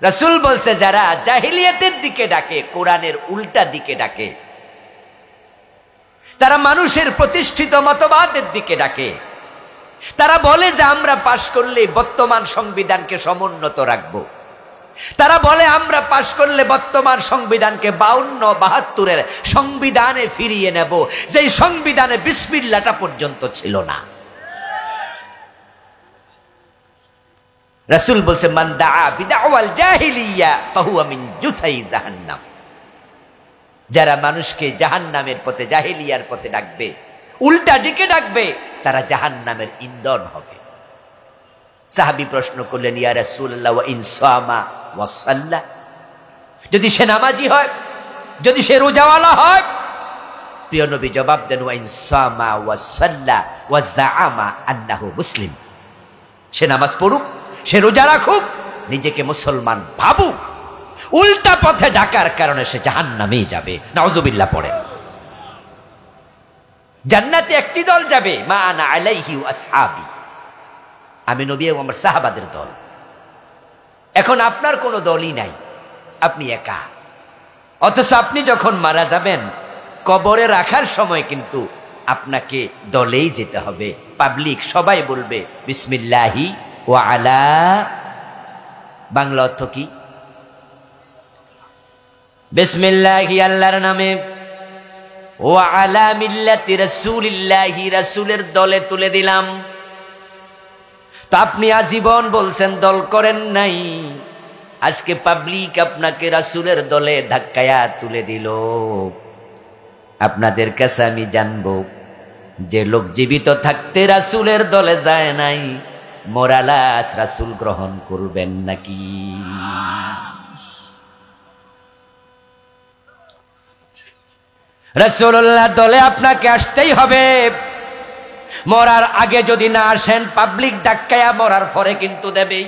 রাসূল বলছে যারা জাহিলিয়াতের দিকে ডাকে, কোরআনের উল্টা দিকে ডাকে, তারা মানুষের প্রতিষ্ঠিত মতবাদের দিকে ডাকে। তারা বলে যে আমরা পাশ করলে বর্তমান সংবিধানকে সমুন্নত রাখব। তারা বলে আমরা পাশ করলে বর্তমান সংবিধানকে 52-72-এর সংবিধানে ফিরিয়ে নেব, যেই সংবিধানে বিসমিল্লাহটা পর্যন্ত ছিল না। রাসূল বলছে মান দাআ বিদাওয়াল জাহিলিয়া ফাহুয়া মিন জুসাই জাহান্নাম, যারা মানুষকে জাহান্নামের পথে, জাহিলিয়ার পথে ডাকবে, উল্টা দিকে ডাকবে, তারা জাহান্নামের ইন্ধন হবে। সাহাবী প্রশ্ন করলেন, ইয়া রাসূলুল্লাহ ওয়া ইন সামা ওয়া সাল্লা, যদি সে নামাজি হয়, যদি সে রোজাওয়ালা হয়, প্রিয় নবী জবাব দেন, ওয়া ইন সামা ওয়া সাল্লা ওয়া জাআমা আন্নাহু মুসলিম। সে নামাজ পড়ুক, সে রোজা রাখুক, নিজেকে মুসলমান ভাবুক, উল্টা পথে ডাকার কারণে সে জাহান্নামেই যাবে। নাউজুবিল্লাহ পড়েন। জান্নাতে একটি দল যাবে, মা আনা আলাইহি ওয়া আসহাবি, আমি নবী এবং আমার সাহাবাদের দল। এখন আপনার কোনো দলই নাই, আপনি একা। অথচ আপনি যখন মারা যাবেন, কবরে রাখার সময় কিন্তু আপনাকে দলেই যেতে হবে। পাবলিক সবাই বলবে বিসমিল্লাহি ওয়া আলা, বাংলা অর্থ কি? বিসমিল্লাহি আল্লাহর নামে, ওয়া আলা মিল্লাতি রাসূলিল্লাহি, রাসূলের দলে তুলে দিলাম। তো আপনি আজীবন বলছেন দল করেন নাই, আজকে পাবলিক আপনাকে রাসূলের দলে ধাক্কায়া তুলে দিল। আপনাদের কাছে আমি জানবো, যে লোক জীবিত থাকতে রাসূলের দলে যায় নাই, মরা লাশ রাসূল গ্রহণ করবেন নাকি? রাসূলুল্লাহ দলে আপনাকে আসতেই হবে। মরার আগে যদি না আসেন, পাবলিক ধাক্কায়া মরার পরে কিন্তু দেবেই।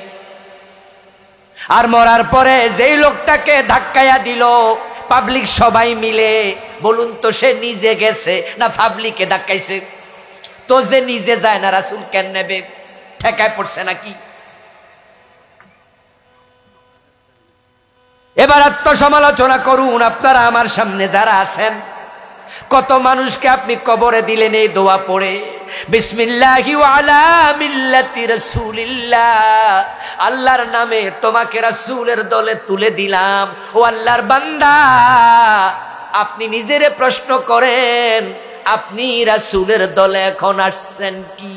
আর মরার পরে যেই লোকটাকে ধাক্কায়া দিল, পাবলিক সবাই মিলে, বলুন তো সে নিজে গেছে না পাবলিকে ধাক্কাইছে? তো যে নিজে যায় না, রাসূল কেন নেবে? ঠেকায় পড়ছে নাকি? এবার আত্মসমালোচনা করুন। আপনারা আমার সামনে যারা আছেন, কত মানুষকে আপনি কবরে দিলেন এই দোয়া পড়ে, বিসমিল্লাহি ওয়া আলা মিল্লাতি রাসূলিল্লাহ, আল্লাহর নামে তোমাকে রাসূলের দলে তুলে দিলাম। ও আল্লাহর বান্দা, আপনি নিজেরে প্রশ্ন করেন, আপনি রাসূলের দলে এখন আসছেন কি?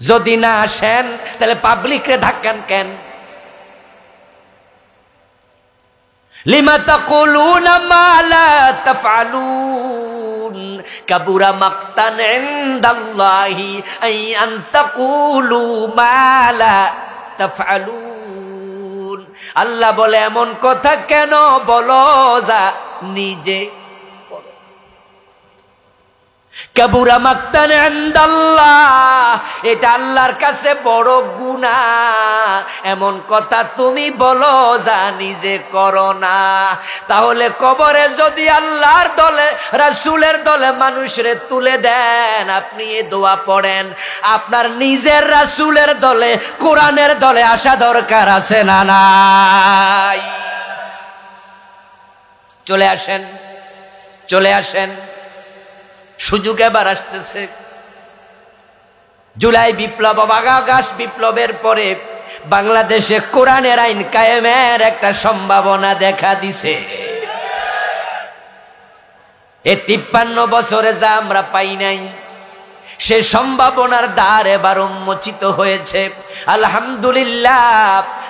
যদি না আসেন, তাহলে পাবলিকরে ধাক্কান কেন? লিমা তাকুলুনা মা লা তাফআলুন, কাবুরা মাকতান ইনদাল্লাহি আন তাকুলু মা লা তাফআলুন। আল্লাহ বলে, এমন কথা কেন বলো যা নিজে করো। কাবুরা মাকতান ইনদাল্লাহ, এটা আল্লাহর কাছে বড় গুনাহ, এমন কথা তুমি বলো যা নিজে করো না। তাহলে কবরে যদি আল্লাহর দলে, রাসূলের দলে মানুষরে তুলে দেন, আপনি এই দোয়া পড়েন, আপনার নিজের রাসূলের দলে, কোরআনের দলে আসা দরকার আছে না নাই? চলে আসেন, চলে আসেন, সুযোগ এবার আসতেছে। জুলাই বিপ্লব, আগস্ট বিপ্লবের পরে বাংলাদেশে কোরআনের আইন কায়েমের একটা সম্ভাবনা দেখা দিছে। এই 53 বছরে যা আমরা পাই নাই, সে সম্ভাবনার দ্বার এবার উন্মোচিত হয়েছে। আলহামদুলিল্লাহ,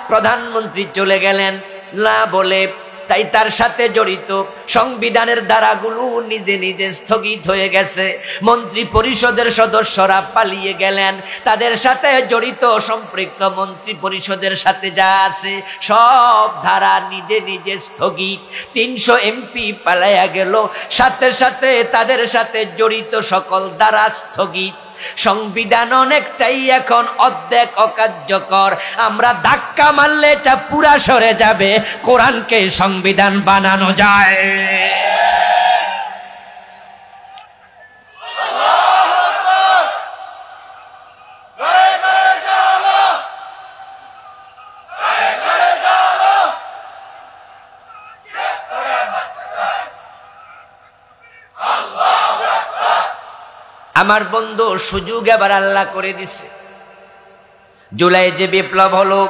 প্রধানমন্ত্রী চলে গেলেন না বলে, তাই তার সাথে জড়িত সংবিধানের ধারাগুলো নিজে নিজে স্থগিত হয়ে গেছে। মন্ত্রী পরিষদের সদস্যরা পালিয়ে গেলেন, তাদের সাথে জড়িত সম্পৃক্ত মন্ত্রী পরিষদের সাথে যা আছে সব ধারা নিজে নিজে স্থগিত। 300 এমপি পালাইয়া গেল, সাথে সাথে তাদের সাথে জড়িত সকল ধারা স্থগিত। সংবিধান অনেকটাই এখন অর্ধেক অকার্যকর। আমরা ধাক্কা মারলে এটা পুরা সরে যাবে। কোরআনকে সংবিধান বানানো যায়। আমার বন্ধু, সুযোগ এবার আল্লাহ করে দিছে। জুলাই যে বিপ্লব হলো,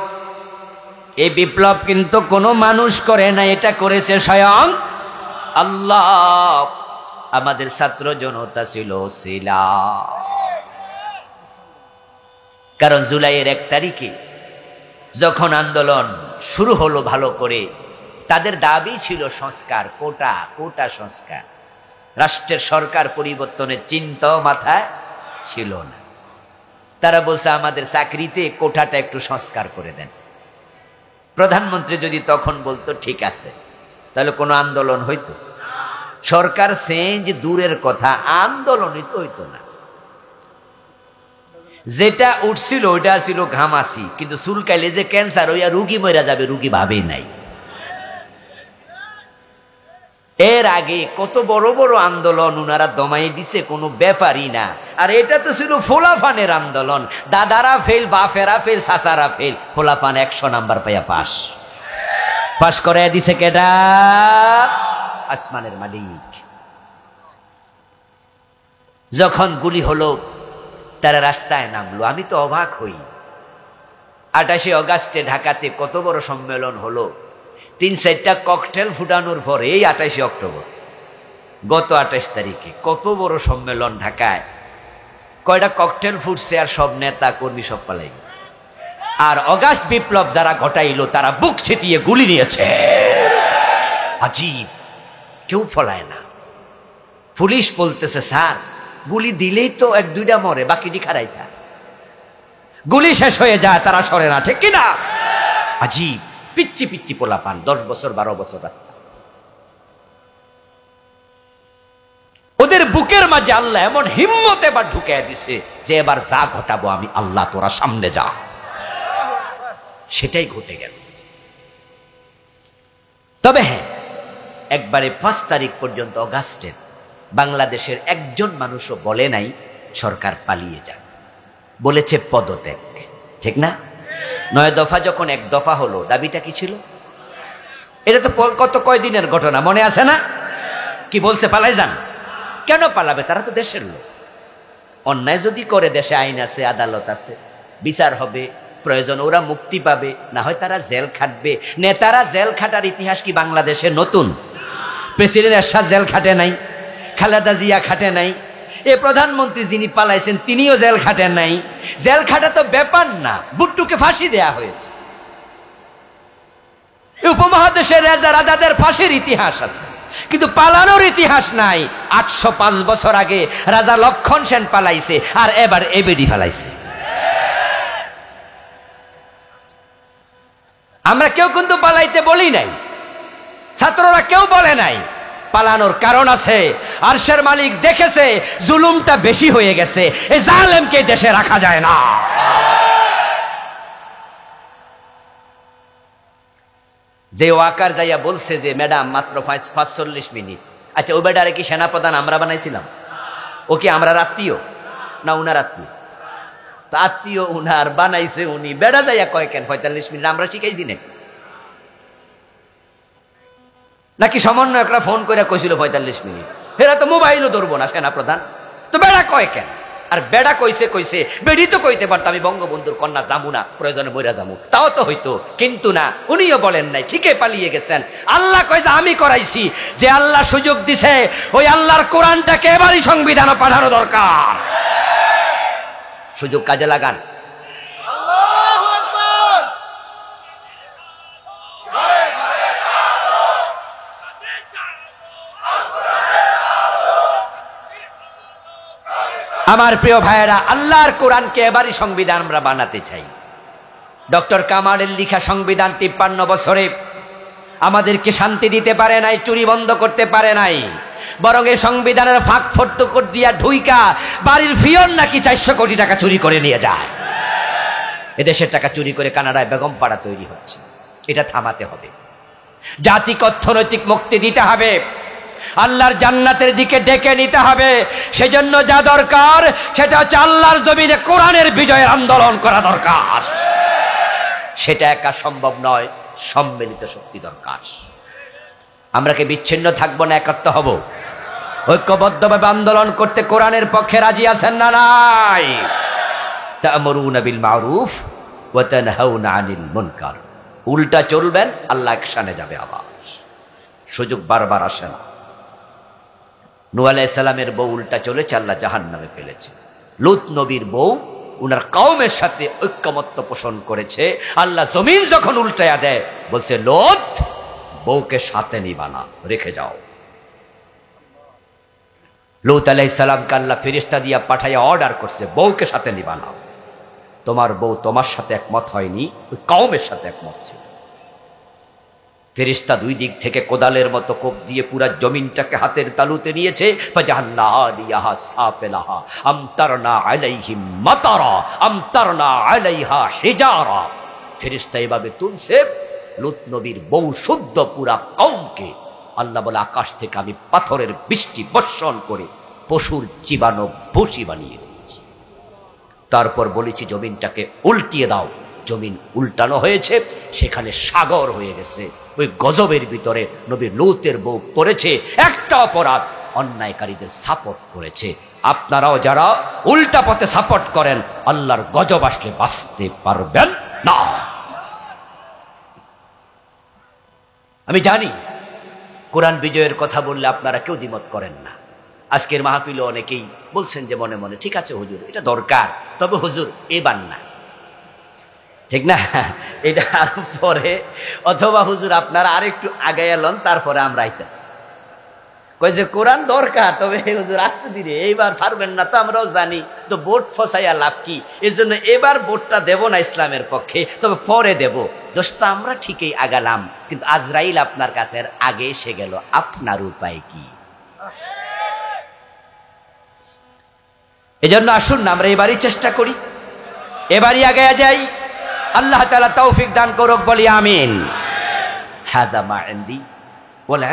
এই বিপ্লব কিন্তু কোনো মানুষ করে না, এটা করেছে স্বয়ং আল্লাহ। আমাদের ছাত্র জনতা ছিল শিলা, কারণ জুলাইয়ের 1 তারিখে যখন আন্দোলন শুরু হলো ভালো করে, তাদের দাবি ছিল সংস্কার, কোটা সংস্কার। রাষ্ট্রের সরকার পরিবর্তনের চিন্তাও মাথায় ছিল না। তারা বলছে আমাদের চাকরিতে কোটাটা একটু সংস্কার করে দেন। প্রধানমন্ত্রী যদি তখন বলতো ঠিক আছে, তাহলে কোনো আন্দোলন হইতো? সরকার চেঞ্জ দূরের কথা, আন্দোলনই তো হইতো না। যেটা উঠছিল ওইটা ছিল ঘামাসি, কিন্তু চুলকাইলে যে ক্যান্সার হইয়া রুগী মরে যাবে রুগী ভাবেই নাই। এর আগে কত বড় বড় আন্দোলন উনারা দমাই দিছে, কোনো ব্যাপারই না। আর এটা তো ছিল ফোলাফানের আন্দোলন, দাদারা ফেল, বাফেরা ফেল, চাচারা ফেল, ফোলাফান 100 নাম্বার পাইয়া পাস। পাস করাই দিছে কেডা? আসমানের মালিক। যখন গুলি হলো তারা রাস্তায় নামলো, আমি তো অবাক হই। 28শে অগাস্টে ঢাকাতে কত বড় সম্মেলন হলো, 3-4টা ককটেল ফুটানোর পরে এই 28শে অক্টোবর, গত 28 তারিখে কত বড় সম্মেলন ঢাকায়, কয়টা ককটেল ফুটছে আর সব নেতা কর্মী সব পালাই গেছে। আর অগাস্ট বিপ্লব যারা ঘটাইলো তারা বুক ছিটিয়ে গুলি নিয়েছে। আজীব, কেউ ফলায় না। পুলিশ বলতেছে স্যার গুলি দিলেই তো 1-2টা মরে, বাকিটি খারাই থাকে। গুলি শেষ হয়ে যায় তারা সরে না, ঠিক কিনা? আজীব, পিচ্ছি পিচ্ছি পোলাপান, 10 বছর 12 বছর রাস্তা। ওদের বুকের মাঝে আল্লাহ এমন হিম্মত এবার ঢুকে দিছে যে এবার যা ঘটাবো আমি আল্লাহ, তোরা সামনে যা। সেটাই ঘটে গেল। তবে হ্যাঁ, একবারে 5 তারিখ পর্যন্ত অগাস্টের বাংলাদেশের একজন মানুষও বলে নাই সরকার পালিয়ে যান, বলেছে পদত্যাগ, ঠিক না? 9 দফা যখন 1 দফা হলো, দাবিটা কি ছিল? এটা তো কত কয়দিনের ঘটনা, মনে আছে না? কি বলছে? পালাই যান। কেন পালাবে? তারা তো দেশের লোক। অন্যায় যদি করে দেশে আইন আছে, আদালত আছে, বিচার হবে, প্রয়োজন ওরা মুক্তি পাবে, না হয় তারা জেল খাটবে। নেতারা জেল খাটার ইতিহাস কি বাংলাদেশে নতুন? প্রেসিডেন্ট এরশাদ জেল খাটে নাই, খালেদা জিয়া খাটে নাই, এ প্রধানমন্ত্রী যিনি পালাইছেন তিনিও জেল খাটেন নাই। জেল খাটা তো ব্যাপার না, বুট্টুকে ফাঁসি দেয়া হয়েছে। উপমহাদেশের রাজা রাজাদের ফাঁসির ইতিহাস আছে, কিন্তু পালানোর ইতিহাস নাই। 805 বছর আগে রাজা লক্ষণ সেন পালাইছে, আর এবার এবেডি পালাইছে। আমরা কেউ কিন্তু পালাইতে বলি নাই, ছাত্ররা কেউ বলে নাই। পালানোর কারণ আছে, আরশের মালিক দেখেছে জুলুমটা বেশি হয়ে গেছে, এই জালেমকে দেশে রাখা যায় না। যে ওয়াকার যাইয়া বলছে যে ম্যাডাম মাত্র 45 মিনিট, আচ্ছা ওই বেডারে কি সেনাপ্রধান আমরা বানাইছিলাম? ও কি আমরা আত্মীয় না উনার আত্মীয়? তা আত্মীয় উনার, বানাইছে উনি। বেড়া যাইয়া কয় কেন 45 মিনিট? আমরা শিখাইছি নাকি সমন্বয়করা ফোন করে কইছিল 45 মিনিট? এরা তো মোবাইলও ধরবো না সেনাপ্রধান, তো বেড়া কয় কেন? আর বেড়া কইছে বেড়ি তো কইতে পারতো আমি বঙ্গবন্ধুর কন্যা যাবো না, প্রয়োজনে বইরা যাবো, তাও তো হইতো। কিন্তু না, উনিও বলেন নাই, ঠিকই পালিয়ে গেছেন। আল্লাহ কইছে আমি করাইছি। যে আল্লাহ সুযোগ দিছে, ওই আল্লাহর কোরআনটাকে এবারই সংবিধানে পাঠানো দরকার। সুযোগ কাজে লাগান। আমার প্রিয় ভাইয়েরা, আল্লাহর কোরআনকে এবারই সংবিধান আমরা বানাতে চাই। ডক্টর কামালের লিখা সংবিধান 53 বছরে আমাদেরকে শান্তি দিতে পারে নাই, চুরি বন্ধ করতে পারে নাই, বরং এই সংবিধানের ফাঁক ফোট্ট দিয়া ঢুইকা বাড়ির ফিয়ন নাকি 400 কোটি টাকা চুরি করে নিয়ে যায়। এদেশের টাকা চুরি করে কানাডায় বেগম পাড়া তৈরি হচ্ছে। এটা থামাতে হবে। জাতিকে অর্থনৈতিক মুক্তি দিতে হবে, আল্লাহর জান্নাতের দিকে ডেকে নিতে হবে। সেজন্য যা দরকার সেটা হচ্ছে আল্লাহর জমিনে কোরআনের বিজয়ের আন্দোলন করা দরকার। সেটা একা সম্ভব নয়, সম্মিলিত শক্তি দরকার। আমরা কি বিচ্ছিন্ন থাকবো না একাত্ম হব? ঐক্যবদ্ধভাবে আন্দোলন করতে কোরআনের পক্ষে রাজি আছেন না নাই? তা'মুরুনা বিল মারুফ ওয়া তানহাউনা আনিল মুনকার। উল্টা চলবেন, আল্লাহ একসানে যাবে। আবার সুযোগ বারবার আসে না। নূহ আলাইহিস সালামের বউ উল্টা চলেছে, আল্লাহ জাহান্নামে ফেলেছে। লূত নবীর বউ উনার কওমের সাথে ঐক্যমত্য পোষণ করেছে। আল্লাহ জমিন যখন উল্টায়া দেয় বলছে লূত বউকে সাথে নিবা না, রেখে যাও। লূত আলাইহিস সালামকে আল্লাহ ফেরেশতা দিয়া পাঠাইয়া অর্ডার করছে বউকে সাথে নিবা না। তোমার বউ তোমার সাথে একমত হয়নি, ওই কওমের সাথে একমত ছিল। ফেরেশতা দুই দিক থেকে কোদালের মতো কোপ দিয়ে পুরা জমিনটাকে হাতের তালুতে নিয়েছে। ফাজাআলনা আলিয়াহা সাফিলাহা আমতারনা আলাইহিম মাতারা আমতারনা আলাইহা হিজারা। ফেরেশতা এভাবে তুলছে লূত নবীর বউ শুদ্ধ পুরা কওমকে। আল্লাহ বলে, আকাশ থেকে আমি পাথরের বৃষ্টি বর্ষণ করে পশুর চিবানো ভুসি বানিয়ে দিয়েছি। তারপর বলেছি জমিনটাকে উল্টিয়ে দাও। জমিন উল্টানো হয়েছে, সেখানে সাগর হয়ে গেছে। ওই গজবের ভিতরে নবী লূতের বউ পড়েছে, একটা অপরাধ, অন্যায়কারীদের সাপোর্ট করেছে। আপনারাও যারা উল্টা পথে সাপোর্ট করেন, আল্লাহর গজব আসলে বাঁচতে পারবেন না। আমি জানি কোরআন বিজয়ের কথা বললে আপনারা কেউ দ্বিমত করেন না। আজকের মাহফিলে অনেকেই বলছেন যে মনে মনে, ঠিক আছে হুজুর, এটা দরকার, তবে হুজুর এবার না, ঠিক না, এটা আরো পরে, অথবা হুজুর আপনারা আরেকটু আগে এলেন, তারপরে আমরা আইতেছি। কই যে কোরআন দরকার, তবে হুজুর আসতে দিলে এইবার পারবেন না, তো আমরাও জানি, তো ভোট ফসাইয়া লাভ কি, এর জন্য এবার ভোটটা দেব না ইসলামের পক্ষে, তবে পরে দেব। দোস্ত আমরা ঠিকই আগালাম, কিন্তু আজরাইল আপনার কাছে আগে এসে গেল, আপনার উপায় কি? এজন্য আসুন না আমরা এবারই চেষ্টা করি, এবারই আগে যাই। আল্লাহ তাআলা তৌফিক দান করুক, বলি আমিন। হাদা মা ইনদি ওয়াল ইলম।